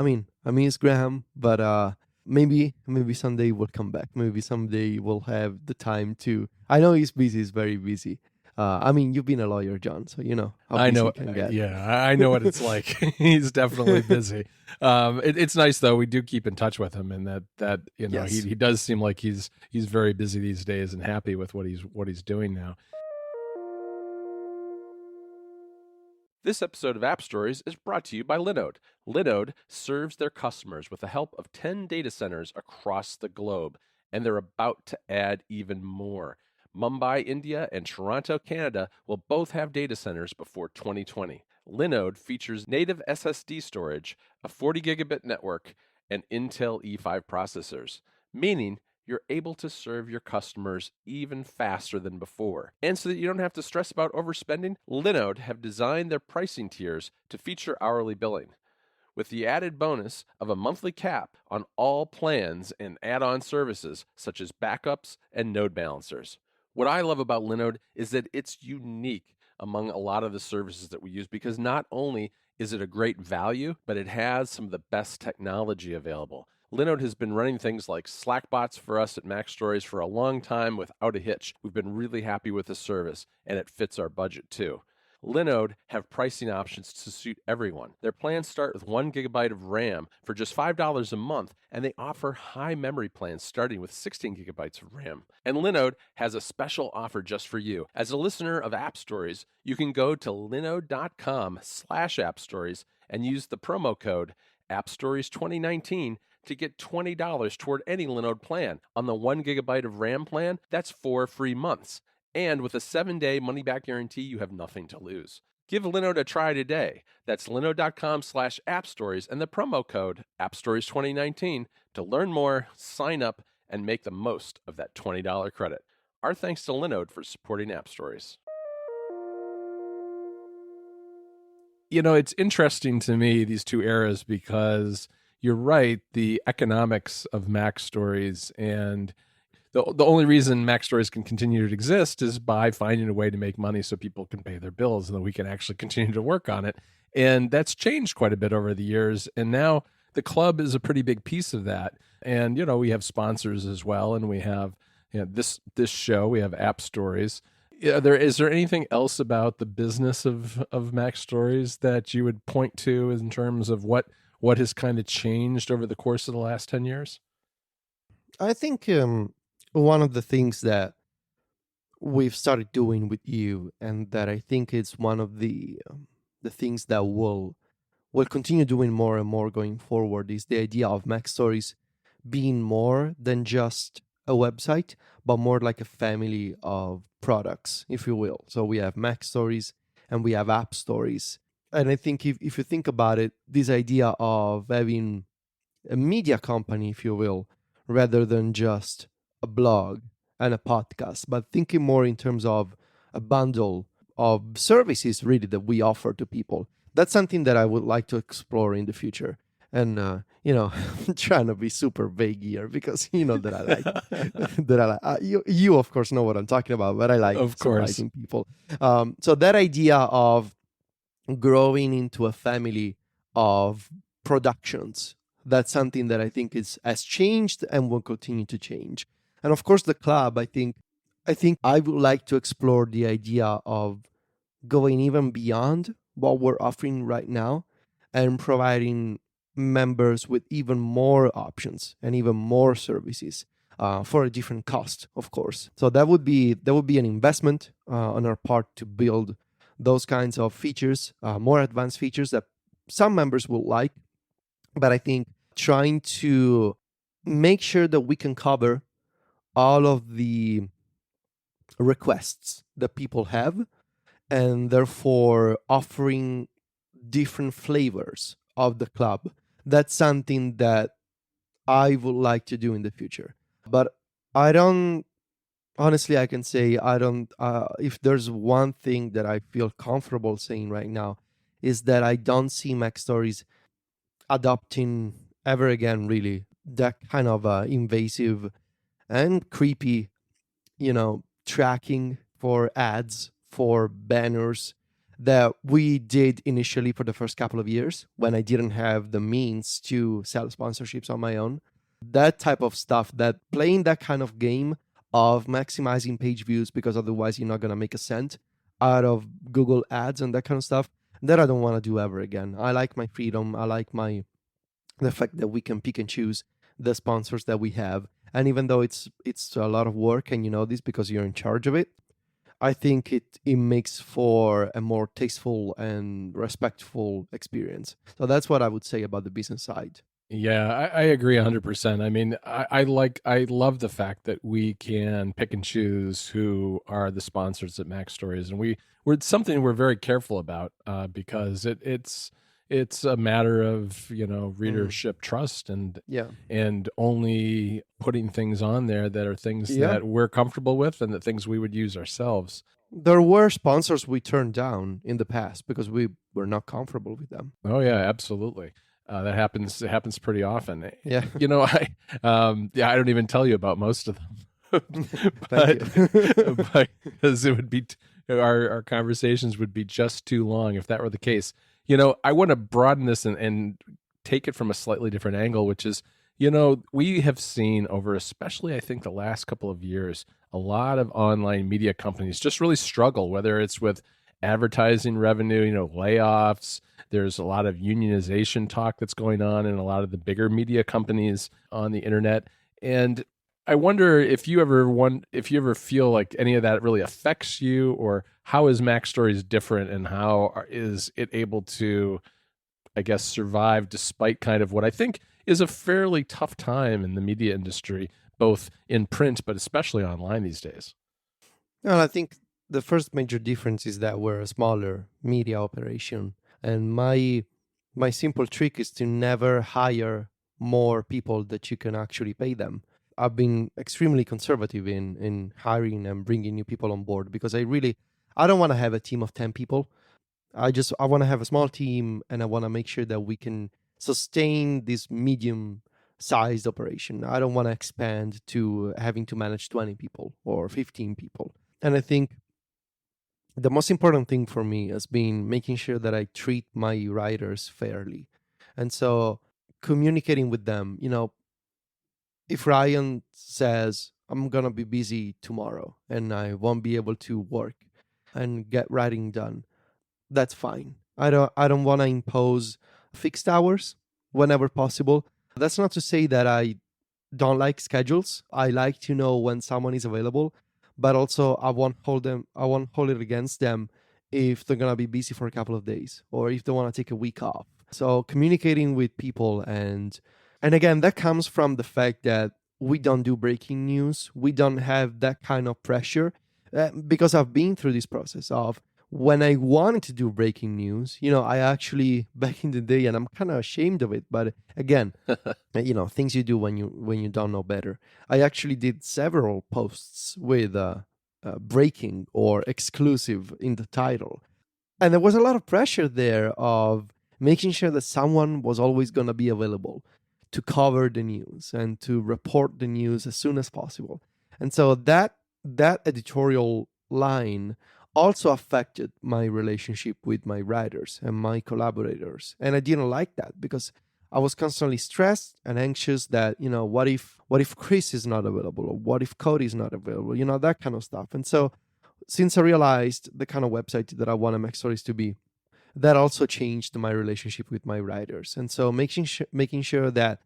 mean it's Graham, but maybe someday we'll come back. Maybe someday we'll have the time to. I know he's busy; he's very busy. I mean, you've been a lawyer, John, so you know how busy he can get. Yeah, I know what it's like. He's definitely busy. It's nice though. We do keep in touch with him, and that Yes. he does seem like he's very busy these days and happy with what he's doing now. This episode of App Stories is brought to you by Linode. Linode serves their customers with the help of 10 data centers across the globe, and they're about to add even more. Mumbai, India, and Toronto, Canada will both have data centers before 2020. Linode features native SSD storage, a 40 gigabit network, and Intel E5 processors, meaning you're able to serve your customers even faster than before. And so that you don't have to stress about overspending, Linode have designed their pricing tiers to feature hourly billing, with the added bonus of a monthly cap on all plans and add-on services such as backups and node balancers. What I love about Linode is that it's unique among a lot of the services that we use, because not only is it a great value, but it has some of the best technology available. Linode has been running things like Slackbots for us at MacStories for a long time without a hitch. We've been really happy with the service, and it fits our budget too. Linode have pricing options to suit everyone. Their plans start with 1 gigabyte of RAM for just $5 a month, and they offer high memory plans starting with 16 gigabytes of RAM. And Linode has a special offer just for you. As a listener of App Stories, you can go to linode.com/appstories and use the promo code AppStories2019 to get $20 toward any Linode plan. On the 1 gigabyte of RAM plan, that's 4 free months. And with a 7-day money-back guarantee, you have nothing to lose. Give Linode a try today. That's linode.com/appstories and the promo code appstories2019 to learn more, sign up, and make the most of that $20 credit. Our thanks to Linode for supporting App Stories. You know, it's interesting to me, these two eras, because you're right, the economics of MacStories and the only reason MacStories can continue to exist is by finding a way to make money so people can pay their bills and then we can actually continue to work on it. And that's changed quite a bit over the years. And now the club is a pretty big piece of that. And, you know, we have sponsors as well. And we have this show, we have App Stories. Is there anything else about the business of MacStories that you would point to in terms of what has kind of changed over the course of the last 10 years? I think one of the things that we've started doing with you, and that I think is one of the things that we'll continue doing more and more going forward, is the idea of MacStories being more than just a website, but more like a family of products, if you will. So we have MacStories and we have App Stories. And I think if you think about it, this idea of having a media company, if you will, rather than just a blog and a podcast, but thinking more in terms of a bundle of services really that we offer to people. That's something that I would like to explore in the future. And, I'm trying to be super vague here because you know that I like, that I like, you of course know what I'm talking about, but I like surprising people. So that idea of growing into a family of productions, that's something that I think has changed and will continue to change. And of course, the club, I think I would like to explore the idea of going even beyond what we're offering right now and providing members with even more options and even more services for a different cost, of course. So that would be an investment on our part to build those kinds of features, more advanced features that some members will like. But I think trying to make sure that we can cover all of the requests that people have, and therefore offering different flavors of the club. That's something that I would like to do in the future. But I don't, honestly, I can say I don't, if there's one thing that I feel comfortable saying right now, is that I don't see MacStories adopting ever again, really, that kind of invasive and creepy, tracking for ads, for banners that we did initially for the first couple of years when I didn't have the means to sell sponsorships on my own. That type of stuff, that playing that kind of game of maximizing page views because otherwise you're not going to make a cent out of Google ads and that kind of stuff, that I don't want to do ever again. I like my freedom. I like the fact that we can pick and choose the sponsors that we have. And even though it's a lot of work, and you know this because you're in charge of it, I think it makes for a more tasteful and respectful experience. So that's what I would say about the business side. Yeah, I agree 100%. I mean, I love the fact that we can pick and choose who are the sponsors at MacStories, and we're something we're very careful about because it's a matter of readership trust and only putting things on there that are things that we're comfortable with and the things we would use ourselves. There were sponsors we turned down in the past because we were not comfortable with them. Oh yeah, absolutely. That happens. It happens pretty often. Yeah. I don't even tell you about most of them. Thank you. Because it would be our conversations would be just too long if that were the case. I want to broaden this and take it from a slightly different angle, which is, we have seen over, especially I think the last couple of years, a lot of online media companies just really struggle, whether it's with advertising revenue, layoffs. There's a lot of unionization talk that's going on in a lot of the bigger media companies on the internet. And I wonder if you ever feel like any of that really affects you, or how is MacStories different and how is it able to, I guess, survive despite kind of what I think is a fairly tough time in the media industry, both in print but especially online these days. Well, I think the first major difference is that we're a smaller media operation, and my simple trick is to never hire more people that you can actually pay them. I've been extremely conservative in hiring and bringing new people on board because I don't want to have a team of 10 people. I want to have a small team, and I want to make sure that we can sustain this medium sized operation. I don't want to expand to having to manage 20 people or 15 people. And I think the most important thing for me has been making sure that I treat my writers fairly. And so communicating with them, if Ryan says, I'm going to be busy tomorrow and I won't be able to work and get writing done, that's fine. I don't want to impose fixed hours whenever possible. That's not to say that I don't like schedules. I like to know when someone is available, but also I won't hold it against them if they're gonna be busy for a couple of days or if they want to take a week off. So communicating with people and again that comes from the fact that we don't do breaking news. We don't have that kind of pressure because I've been through this process of when I wanted to do breaking news, I actually back in the day, and I'm kind of ashamed of it, but again, things you do when you don't know better. I actually did several posts with breaking or exclusive in the title, and there was a lot of pressure there of making sure that someone was always going to be available to cover the news and to report the news as soon as possible. And so that editorial line also affected my relationship with my writers and my collaborators. And I didn't like that because I was constantly stressed and anxious that, what if Chris is not available or what if Cody is not available, that kind of stuff. And so since I realized the kind of website that I wanted MacStories to be, that also changed my relationship with my writers. And so making sure that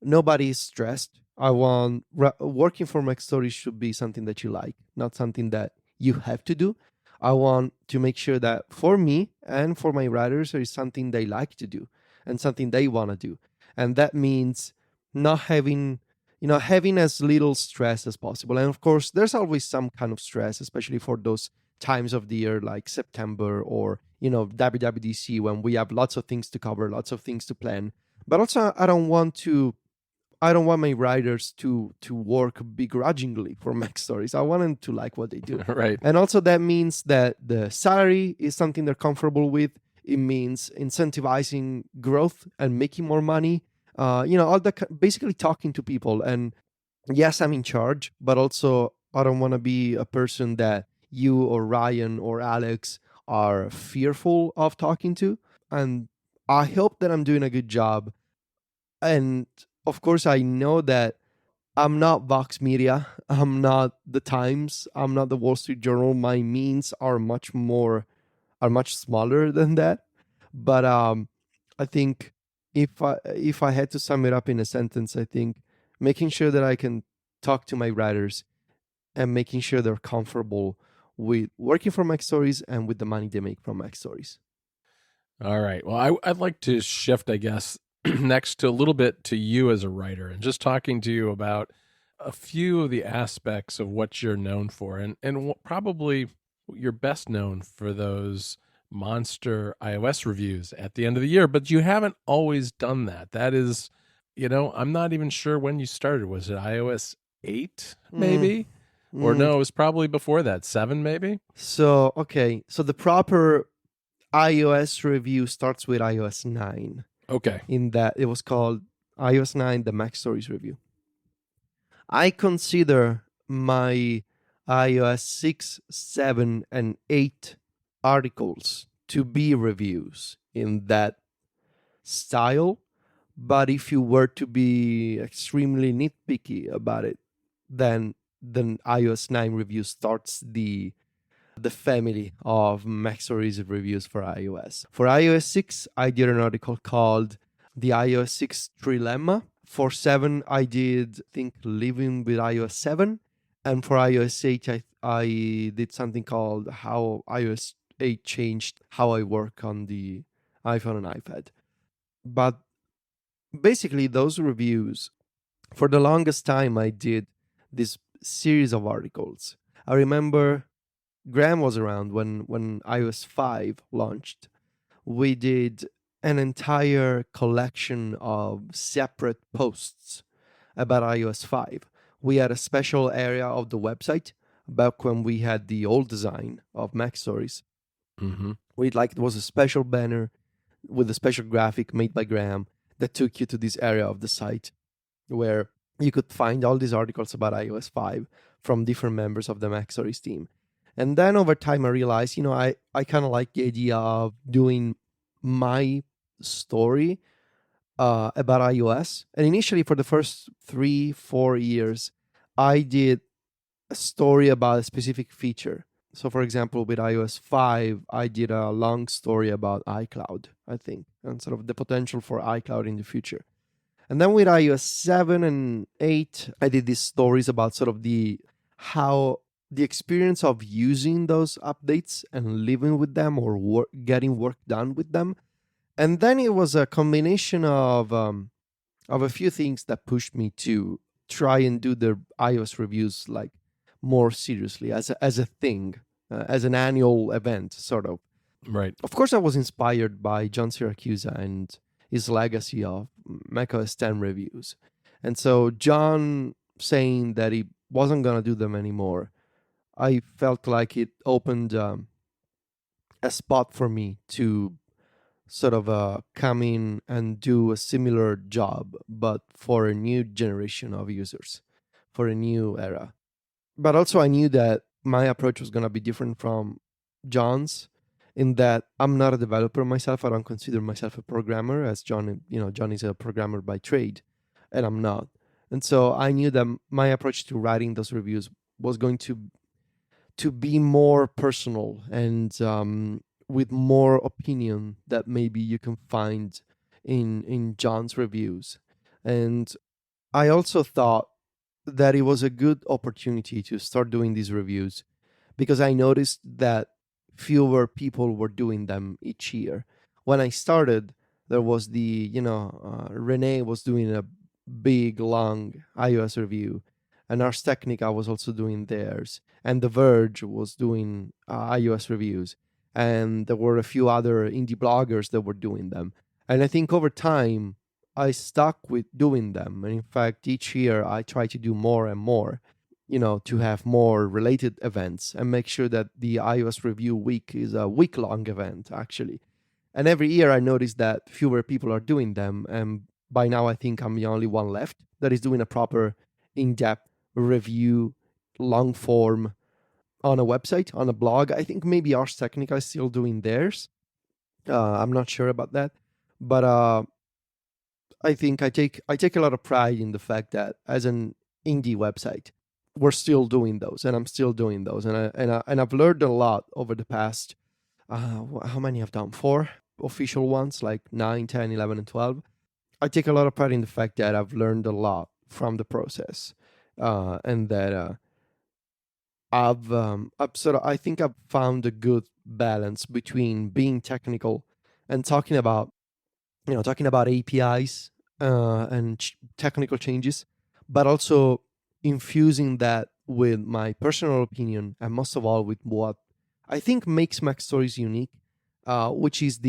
nobody is stressed. I want working for MacStories should be something that you like, not something that you have to do. I want to make sure that for me and for my writers, there is something they like to do and something they want to do. And that means not having as little stress as possible. And of course, there's always some kind of stress, especially for those times of the year like September or, WWDC, when we have lots of things to cover, lots of things to plan. But also, I don't want my writers to work begrudgingly for MacStories. I want them to like what they do. Right. And also that means that the salary is something they're comfortable with. It means incentivizing growth and making more money. All that, basically talking to people. And yes, I'm in charge, but also I don't want to be a person that you or Ryan or Alex are fearful of talking to. And I hope that I'm doing a good job. And of course, I know that I'm not Vox Media. I'm not the Times. I'm not the Wall Street Journal. My means are much smaller than that. But I think if I had to sum it up in a sentence, I think making sure that I can talk to my writers and making sure they're comfortable with working for MacStories and with the money they make from MacStories. All right. Well, I'd like to shift, I guess, next to a little bit to you as a writer and just talking to you about a few of the aspects of what you're known for and probably you're best known for those monster iOS reviews at the end of the year, but you haven't always done that. That is, I'm not even sure when you started. Was it iOS 8 maybe? Or no, it was probably before that, 7 maybe? So the proper iOS review starts with iOS 9. Okay. In that it was called iOS 9, the MacStories review. I consider my iOS 6, 7, and 8 articles to be reviews in that style. But if you were to be extremely nitpicky about it, then iOS 9 review starts the family of MacStories reviews for iOS. For iOS 6, I did an article called The iOS 6 Trilemma. For 7, I did, Living with iOS 7. And for iOS 8, I did something called How iOS 8 Changed How I Work on the iPhone and iPad. But basically those reviews, for the longest time, I did this series of articles. I remember Graham was around when iOS 5 launched. We did an entire collection of separate posts about iOS 5. We had a special area of the website back when we had the old design of MacStories. Mm-hmm. It was a special banner with a special graphic made by Graham that took you to this area of the site where you could find all these articles about iOS 5 from different members of the MacStories team. And then over time, I realized, I kind of like the idea of doing my story about iOS. And initially, for the first 3-4 years, I did a story about a specific feature. So, for example, with iOS 5, I did a long story about iCloud, I think, and sort of the potential for iCloud in the future. And then with iOS 7 and 8, I did these stories about sort of how the experience of using those updates and living with them or getting work done with them. And then it was a combination of a few things that pushed me to try and do the iOS reviews like more seriously as a thing, as an annual event, sort of. Right. Of course, I was inspired by John Siracusa and his legacy of macOS 10 reviews. And so John saying that he wasn't going to do them anymore, I felt like it opened a spot for me to sort of come in and do a similar job, but for a new generation of users, for a new era. But also, I knew that my approach was going to be different from John's, in that I'm not a developer myself. I don't consider myself a programmer, as John is a programmer by trade, and I'm not. And so I knew that my approach to writing those reviews was going to be more personal and with more opinion that maybe you can find in John's reviews. And I also thought that it was a good opportunity to start doing these reviews because I noticed that fewer people were doing them each year. When I started, there was Renee was doing a big, long iOS review, and Ars Technica was also doing theirs, and The Verge was doing iOS reviews, and there were a few other indie bloggers that were doing them. And I think over time, I stuck with doing them. And in fact, each year I try to do more and more, to have more related events and make sure that the iOS Review Week is a week-long event, actually. And every year I notice that fewer people are doing them. And by now I think I'm the only one left that is doing a proper in-depth review, long form on a website, on a blog. I think maybe Ars Technica is still doing theirs. I'm not sure about that. But I think I take a lot of pride in the fact that as an indie website, we're still doing those, and I'm still doing those, and I've learned a lot over the past. How many I've done? 4 official ones, like 9, 10, 11, and 12. I take a lot of pride in the fact that I've learned a lot from the process, and that I think I've found a good balance between being technical and talking about APIs and technical changes, but also infusing that with my personal opinion and most of all with what I think makes MacStories unique, which is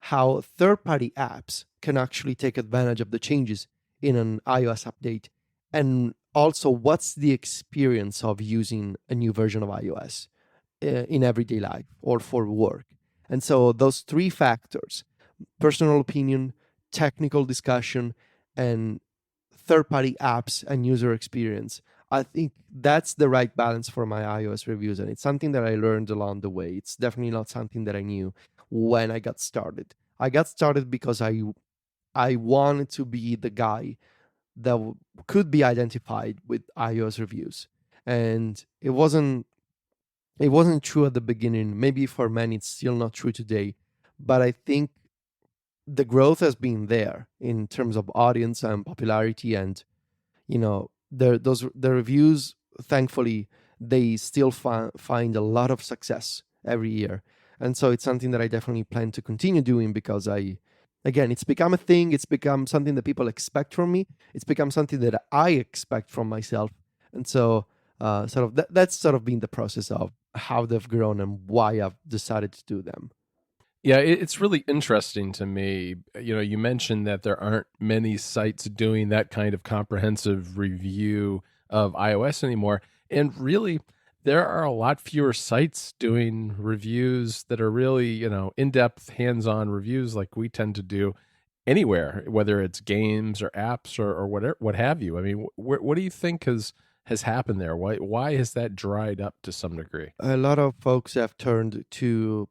how third-party apps can actually take advantage of the changes in an iOS update, and also what's the experience of using a new version of iOS in everyday life or for work. And so those 3 factors, personal opinion, technical discussion, and third-party apps and user experience, I think that's the right balance for my iOS reviews, and it's something that I learned along the way. It's definitely not something that I knew when I got started. I got started because I wanted to be the guy that could be identified with iOS reviews, and it wasn't true at the beginning. Maybe for many it's still not true today, but I think the growth has been there in terms of audience and popularity, and the reviews, thankfully, they still find a lot of success every year. And so it's something that I definitely plan to continue doing because Again, it's become a thing. It's become something that people expect from me. It's become something that I expect from myself. And so, that's sort of been the process of how they've grown and why I've decided to do them. Yeah, it's really interesting to me. You mentioned that there aren't many sites doing that kind of comprehensive review of iOS anymore. And really, there are a lot fewer sites doing reviews that are really, in-depth, hands-on reviews like we tend to do anywhere, whether it's games or apps or whatever, what have you. I mean, what do you think has happened there? Why has that dried up to some degree? A lot of folks have turned to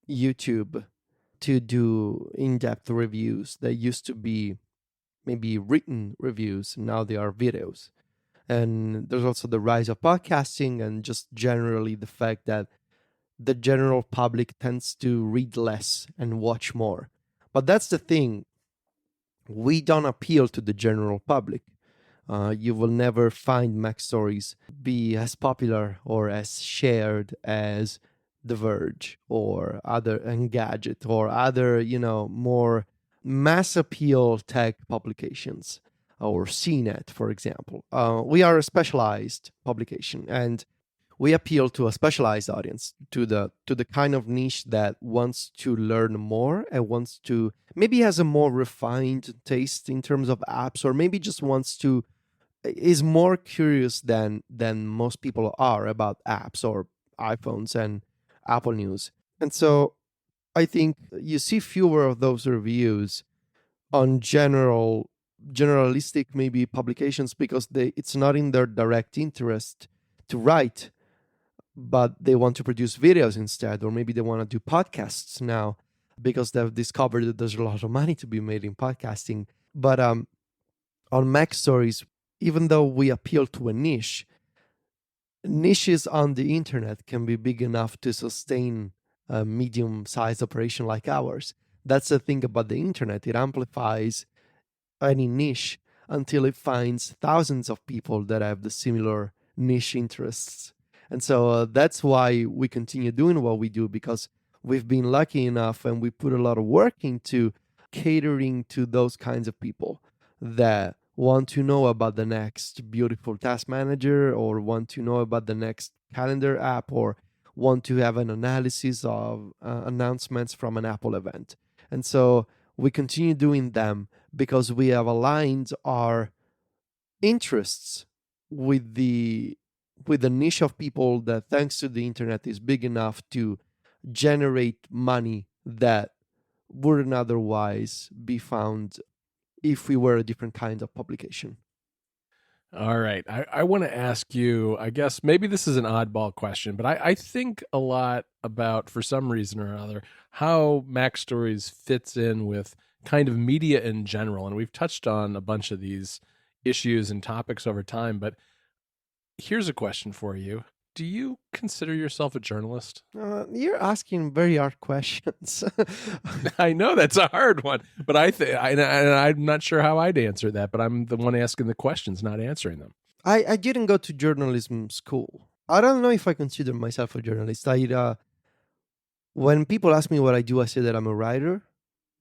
YouTube to do in-depth reviews. They used to be maybe written reviews, now they are videos. And there's also the rise of podcasting and just generally the fact that the general public tends to read less and watch more. But that's the thing. We don't appeal to the general public. You will never find MacStories be as popular or as shared as The Verge or other Engadget or other, more mass appeal tech publications or CNET, for example. We are a specialized publication, and we appeal to a specialized audience, to the kind of niche that wants to learn more and wants to maybe has a more refined taste in terms of apps, or maybe just wants to is more curious than most people are about apps or iPhones and Apple News. And so I think you see fewer of those reviews on generalistic maybe publications because it's not in their direct interest to write, but they want to produce videos instead, or maybe they want to do podcasts now because they've discovered that there's a lot of money to be made in podcasting. But on MacStories, even though we appeal to a niche, niches on the internet can be big enough to sustain a medium-sized operation like ours. That's the thing about the internet. It amplifies any niche until it finds thousands of people that have the similar niche interests. And so that's why we continue doing what we do, because we've been lucky enough and we put a lot of work into catering to those kinds of people that want to know about the next beautiful task manager, or want to know about the next calendar app, or want to have an analysis of announcements from an Apple event. And so we continue doing them because we have aligned our interests with the niche of people that, thanks to the internet, is big enough to generate money that wouldn't otherwise be found if we were a different kind of publication. All right. I want to ask you, I guess maybe this is an oddball question, but I think a lot about, for some reason or other, how MacStories fits in with kind of media in general. And we've touched on a bunch of these issues and topics over time, but here's a question for you. Do you consider yourself a journalist? You're asking very hard questions. I know that's a hard one, but I'm not sure how I'd answer that, but I'm the one asking the questions, not answering them. I didn't go to journalism school. I don't know if I consider myself a journalist. When people ask me what I do, I say that I'm a writer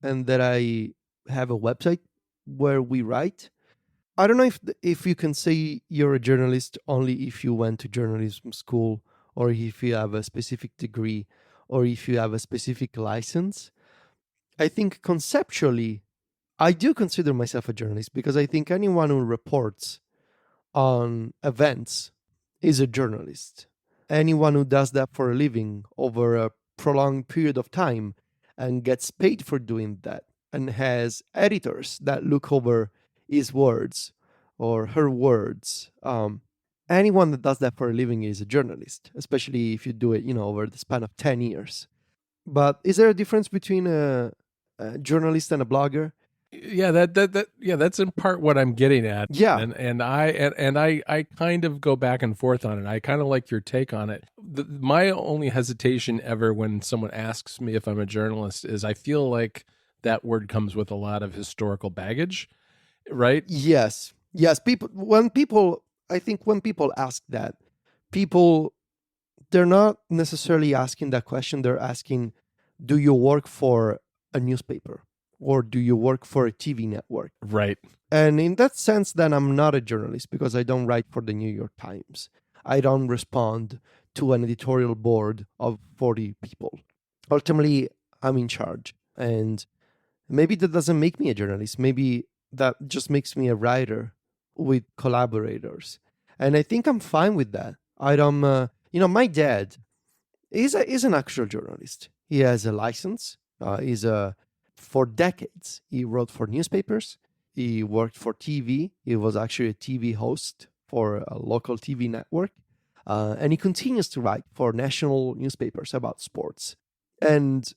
and that I have a website where we write. I don't know if you can say you're a journalist only if you went to journalism school, or if you have a specific degree, or if you have a specific license. I think conceptually, I do consider myself a journalist because I think anyone who reports on events is a journalist. Anyone who does that for a living over a prolonged period of time and gets paid for doing that and has editors that look over his words or her words. Anyone that does that for a living is a journalist, especially if you do it, over the span of 10 years. But is there a difference between a journalist and a blogger? Yeah, that's in part what I'm getting at. Yeah. And I kind of go back and forth on it. I kind of like your take on it. My only hesitation ever when someone asks me if I'm a journalist is I feel like that word comes with a lot of historical baggage, right? Yes. I think when people ask that, they're not necessarily asking that question. They're asking, do you work for a newspaper? or do you work for a TV network? Right. And in that sense, then I'm not a journalist because I don't write for the New York Times. I don't respond to an editorial board of 40 people. Ultimately, I'm in charge. And maybe that doesn't make me a journalist. Maybe that just makes me a writer with collaborators. And I think I'm fine with that. I don't, my dad is an actual journalist. He has a license. For decades, he wrote for newspapers. He worked for TV. He was actually a TV host for a local TV network. And he continues to write for national newspapers about sports. And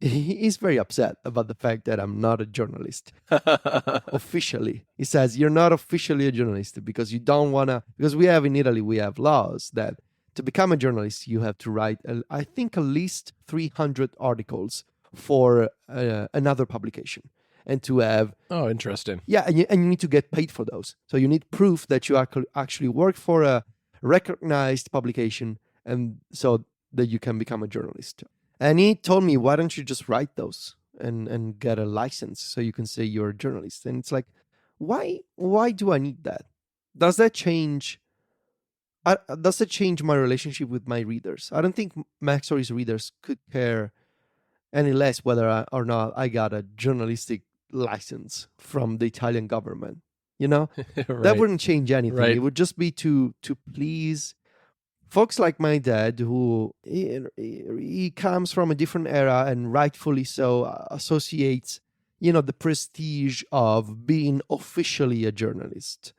he's very upset about the fact that I'm not a journalist officially. He says, you're not officially a journalist because you don't want to, because in Italy, we have laws that to become a journalist, you have to write, I think, at least 300 articles for another publication. And to have... Oh, interesting. Yeah, and you need to get paid for those. So you need proof that you actually work for a recognized publication, and so that you can become a journalist. And he told me, why don't you just write those and get a license so you can say you're a journalist? And it's like, why do I need that? Does that change my relationship with my readers? I don't think MacStories readers could care any less whether or not I got a journalistic license from the Italian government. Right. That wouldn't change anything. Right. It would just be to please folks like my dad, who he comes from a different era and rightfully so associates, the prestige of being officially a journalist.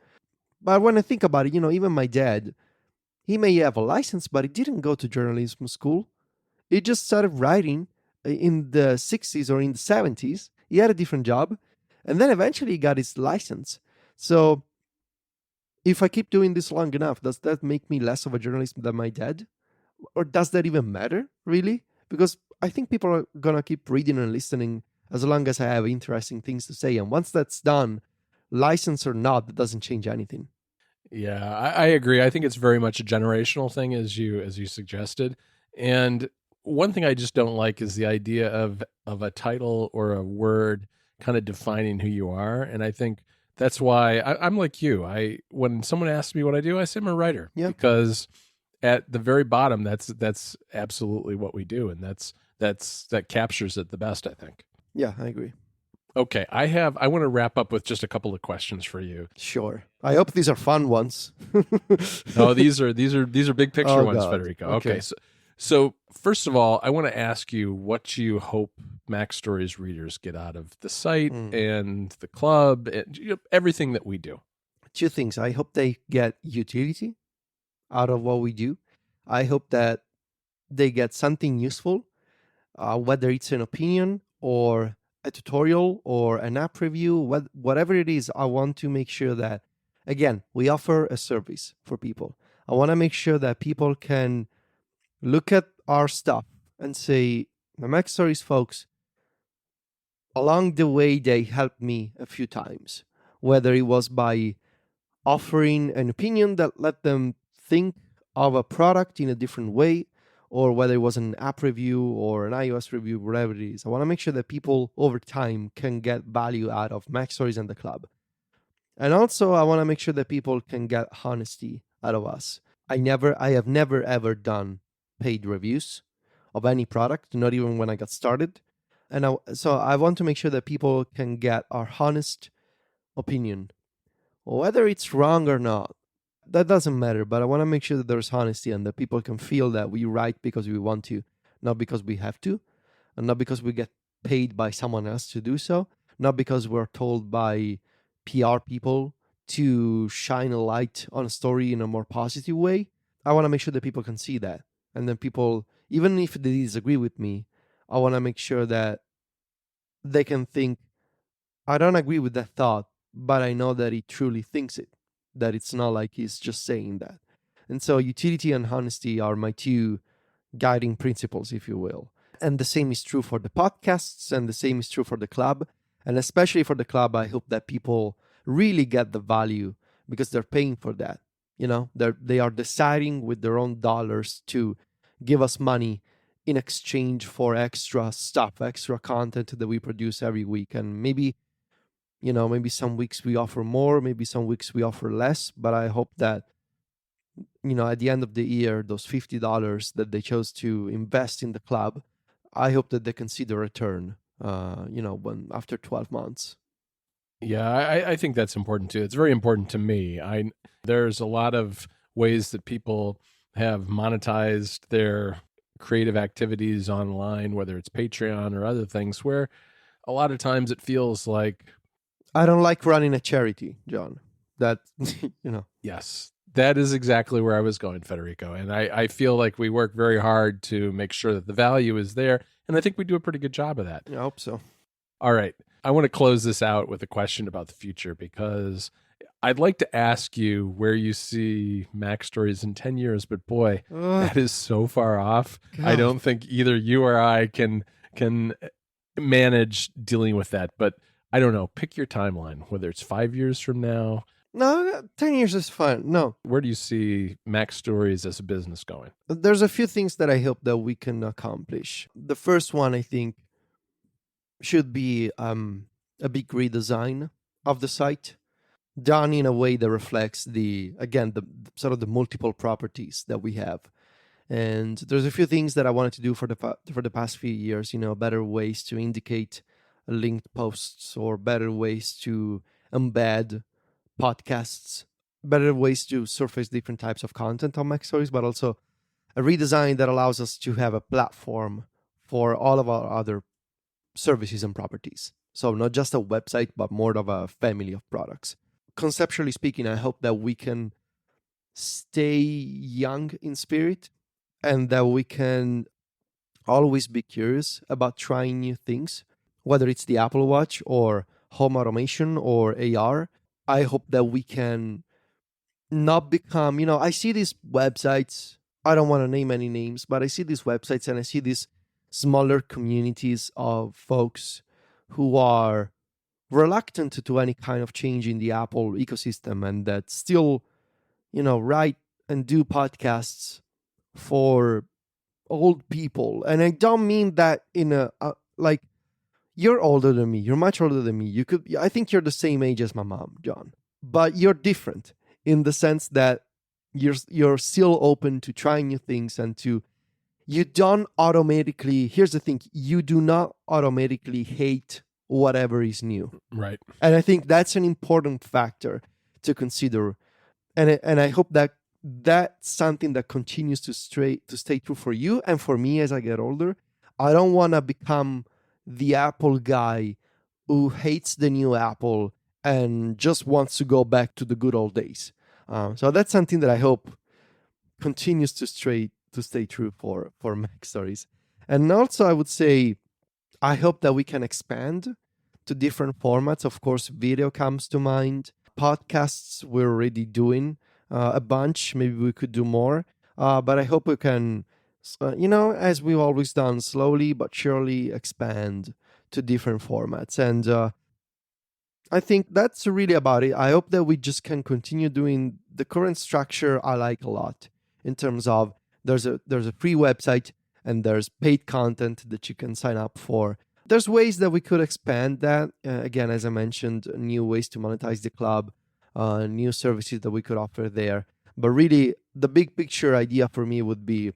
But when I think about it, even my dad, he may have a license, but he didn't go to journalism school. He just started writing in the 60s or in the 70s. He had a different job, and then eventually he got his license. So if I keep doing this long enough, does that make me less of a journalist than my dad? Or does that even matter, really? Because I think people are going to keep reading and listening as long as I have interesting things to say. And once that's done, license or not, that doesn't change anything. Yeah, I agree. I think it's very much a generational thing, as you suggested. And one thing I just don't like is the idea of a title or a word kind of defining who you are. And I think that's why I'm like you. When someone asks me what I do, I say I'm a writer. Yeah. Because at the very bottom, that's absolutely what we do, and that captures it the best, I think. Yeah, I agree. Okay, I want to wrap up with just a couple of questions for you. Sure. I hope these are fun ones. No, these are big picture ones, God. Federico. Okay. So first of all, I want to ask you what you hope MacStories readers get out of the site and the club and everything that we do. Two things. I hope they get utility out of what we do. I hope that they get something useful, whether it's an opinion or a tutorial or an app review, whatever it is. I want to make sure that, again, we offer a service for people. I want to make sure that people can look at our stuff and say, the MacStories folks, along the way, they helped me a few times, whether it was by offering an opinion that let them think of a product in a different way, or whether it was an app review or an iOS review, whatever it is. I want to make sure that people over time can get value out of MacStories and the club. And also, I want to make sure that people can get honesty out of us. I have never, ever done paid reviews of any product, not even when I got started. And so I want to make sure that people can get our honest opinion. Whether it's wrong or not, that doesn't matter, but I want to make sure that there's honesty and that people can feel that we write because we want to, not because we have to, and not because we get paid by someone else to do so, not because we're told by PR people to shine a light on a story in a more positive way. I want to make sure that people can see that. And then people, even if they disagree with me, I want to make sure that they can think, I don't agree with that thought, but I know that he truly thinks it, that it's not like he's just saying that. And so utility and honesty are my two guiding principles, if you will. And the same is true for the podcasts, and the same is true for the club. And especially for the club, I hope that people really get the value because they're paying for that. They are deciding with their own dollars to give us money in exchange for extra stuff, extra content that we produce every week. And maybe, maybe some weeks we offer more, maybe some weeks we offer less. But I hope that, at the end of the year, those $50 that they chose to invest in the club, I hope that they can see the return, when after 12 months. Yeah, I think that's important too. It's very important to me. There's a lot of ways that people have monetized their creative activities online, whether it's Patreon or other things, where a lot of times it feels like, I don't like running a charity, John. That, Yes, that is exactly where I was going, Federico. And I feel like we work very hard to make sure that the value is there. And I think we do a pretty good job of that. I hope so. All right. I want to close this out with a question about the future, because I'd like to ask you where you see MacStories in 10 years, but boy, that is so far off. God. I don't think either you or I can manage dealing with that. But I don't know. Pick your timeline, whether it's 5 years from now. No, 10 years is fine. No. Where do you see MacStories as a business going? There's a few things that I hope that we can accomplish. The first one, I think, should be a big redesign of the site, done in a way that reflects the sort of the multiple properties that we have. And there's a few things that I wanted to do for the past few years. Better ways to indicate linked posts, or better ways to embed podcasts, better ways to surface different types of content on MacStories, but also a redesign that allows us to have a platform for all of our other services and properties. So not just a website, but more of a family of products. Conceptually speaking, I hope that we can stay young in spirit, and that we can always be curious about trying new things, whether it's the Apple Watch or home automation or AR. I hope that we can not become, I see these websites, I don't want to name any names, but I see these websites and I see these smaller communities of folks who are reluctant to do any kind of change in the Apple ecosystem, and that still, write and do podcasts for old people. And I don't mean that in a like, you're older than me. You're much older than me. I think you're the same age as my mom, John. But you're different in the sense that you're still open to trying new things, and you don't automatically, here's the thing, you do not automatically hate whatever is new. Right. And I think that's an important factor to consider. And I hope that that's something that continues to stay true for you and for me as I get older. I don't want to become the Apple guy who hates the new Apple and just wants to go back to the good old days. So that's something that I hope continues to stay true for MacStories. And also, I would say, I hope that we can expand to different formats. Of course, video comes to mind. Podcasts, we're already doing a bunch. Maybe we could do more. But I hope we can, as we've always done, slowly but surely expand to different formats. And I think that's really about it. I hope that we just can continue doing the current structure. I like a lot, in terms of there's a free website and there's paid content that you can sign up for. There's ways that we could expand that. Again, as I mentioned, new ways to monetize the club, new services that we could offer there. But really, the big picture idea for me would be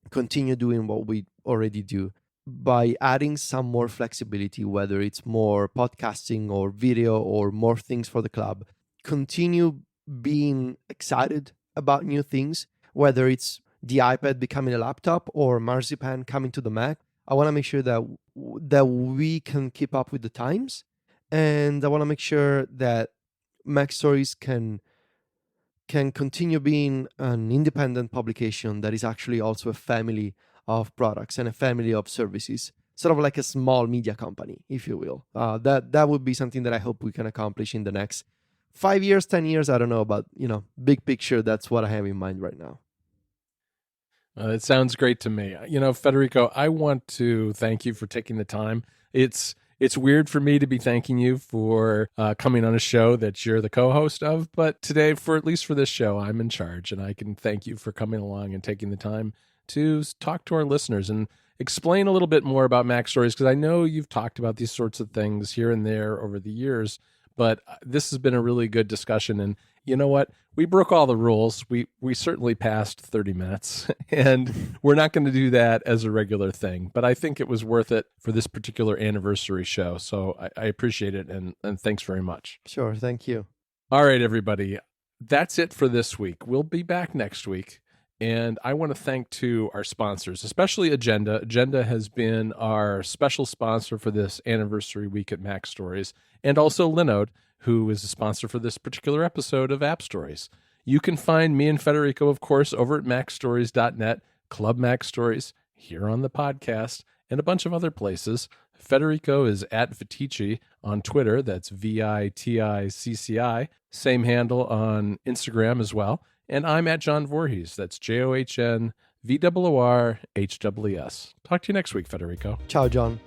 continue doing what we already do by adding some more flexibility, whether it's more podcasting or video or more things for the club. Continue being excited about new things, whether it's the iPad becoming a laptop or Marzipan coming to the Mac. I want to make sure that we can keep up with the times, and I want to make sure that MacStories can continue being an independent publication that is actually also a family of products and a family of services, sort of like a small media company, if you will. That would be something that I hope we can accomplish in the next 5 years, 10 years. I don't know, but big picture, that's what I have in mind right now. It sounds great to me. Federico, I want to thank you for taking the time. It's weird for me to be thanking you for coming on a show that you're the co-host of, but today, at least for this show, I'm in charge, and I can thank you for coming along and taking the time to talk to our listeners. And explain a little bit more about MacStories, because I know you've talked about these sorts of things here and there over the years, but this has been a really good discussion. And you know what? We broke all the rules. We certainly passed 30 minutes, and we're not going to do that as a regular thing. But I think it was worth it for this particular anniversary show. So I appreciate it, and thanks very much. Sure, thank you. All right, everybody. That's it for this week. We'll be back next week. And I want to thank our sponsors, especially Agenda. Agenda has been our special sponsor for this anniversary week at MacStories, and also Linode, who is a sponsor for this particular episode of App Stories. You can find me and Federico, of course, over at MacStories.net, Club MacStories, here on the podcast, and a bunch of other places. Federico is at Viticci on Twitter. That's VITICCI. Same handle on Instagram as well. And I'm at John Voorhees. That's JOHNVOORHWS. Talk to you next week, Federico. Ciao, John.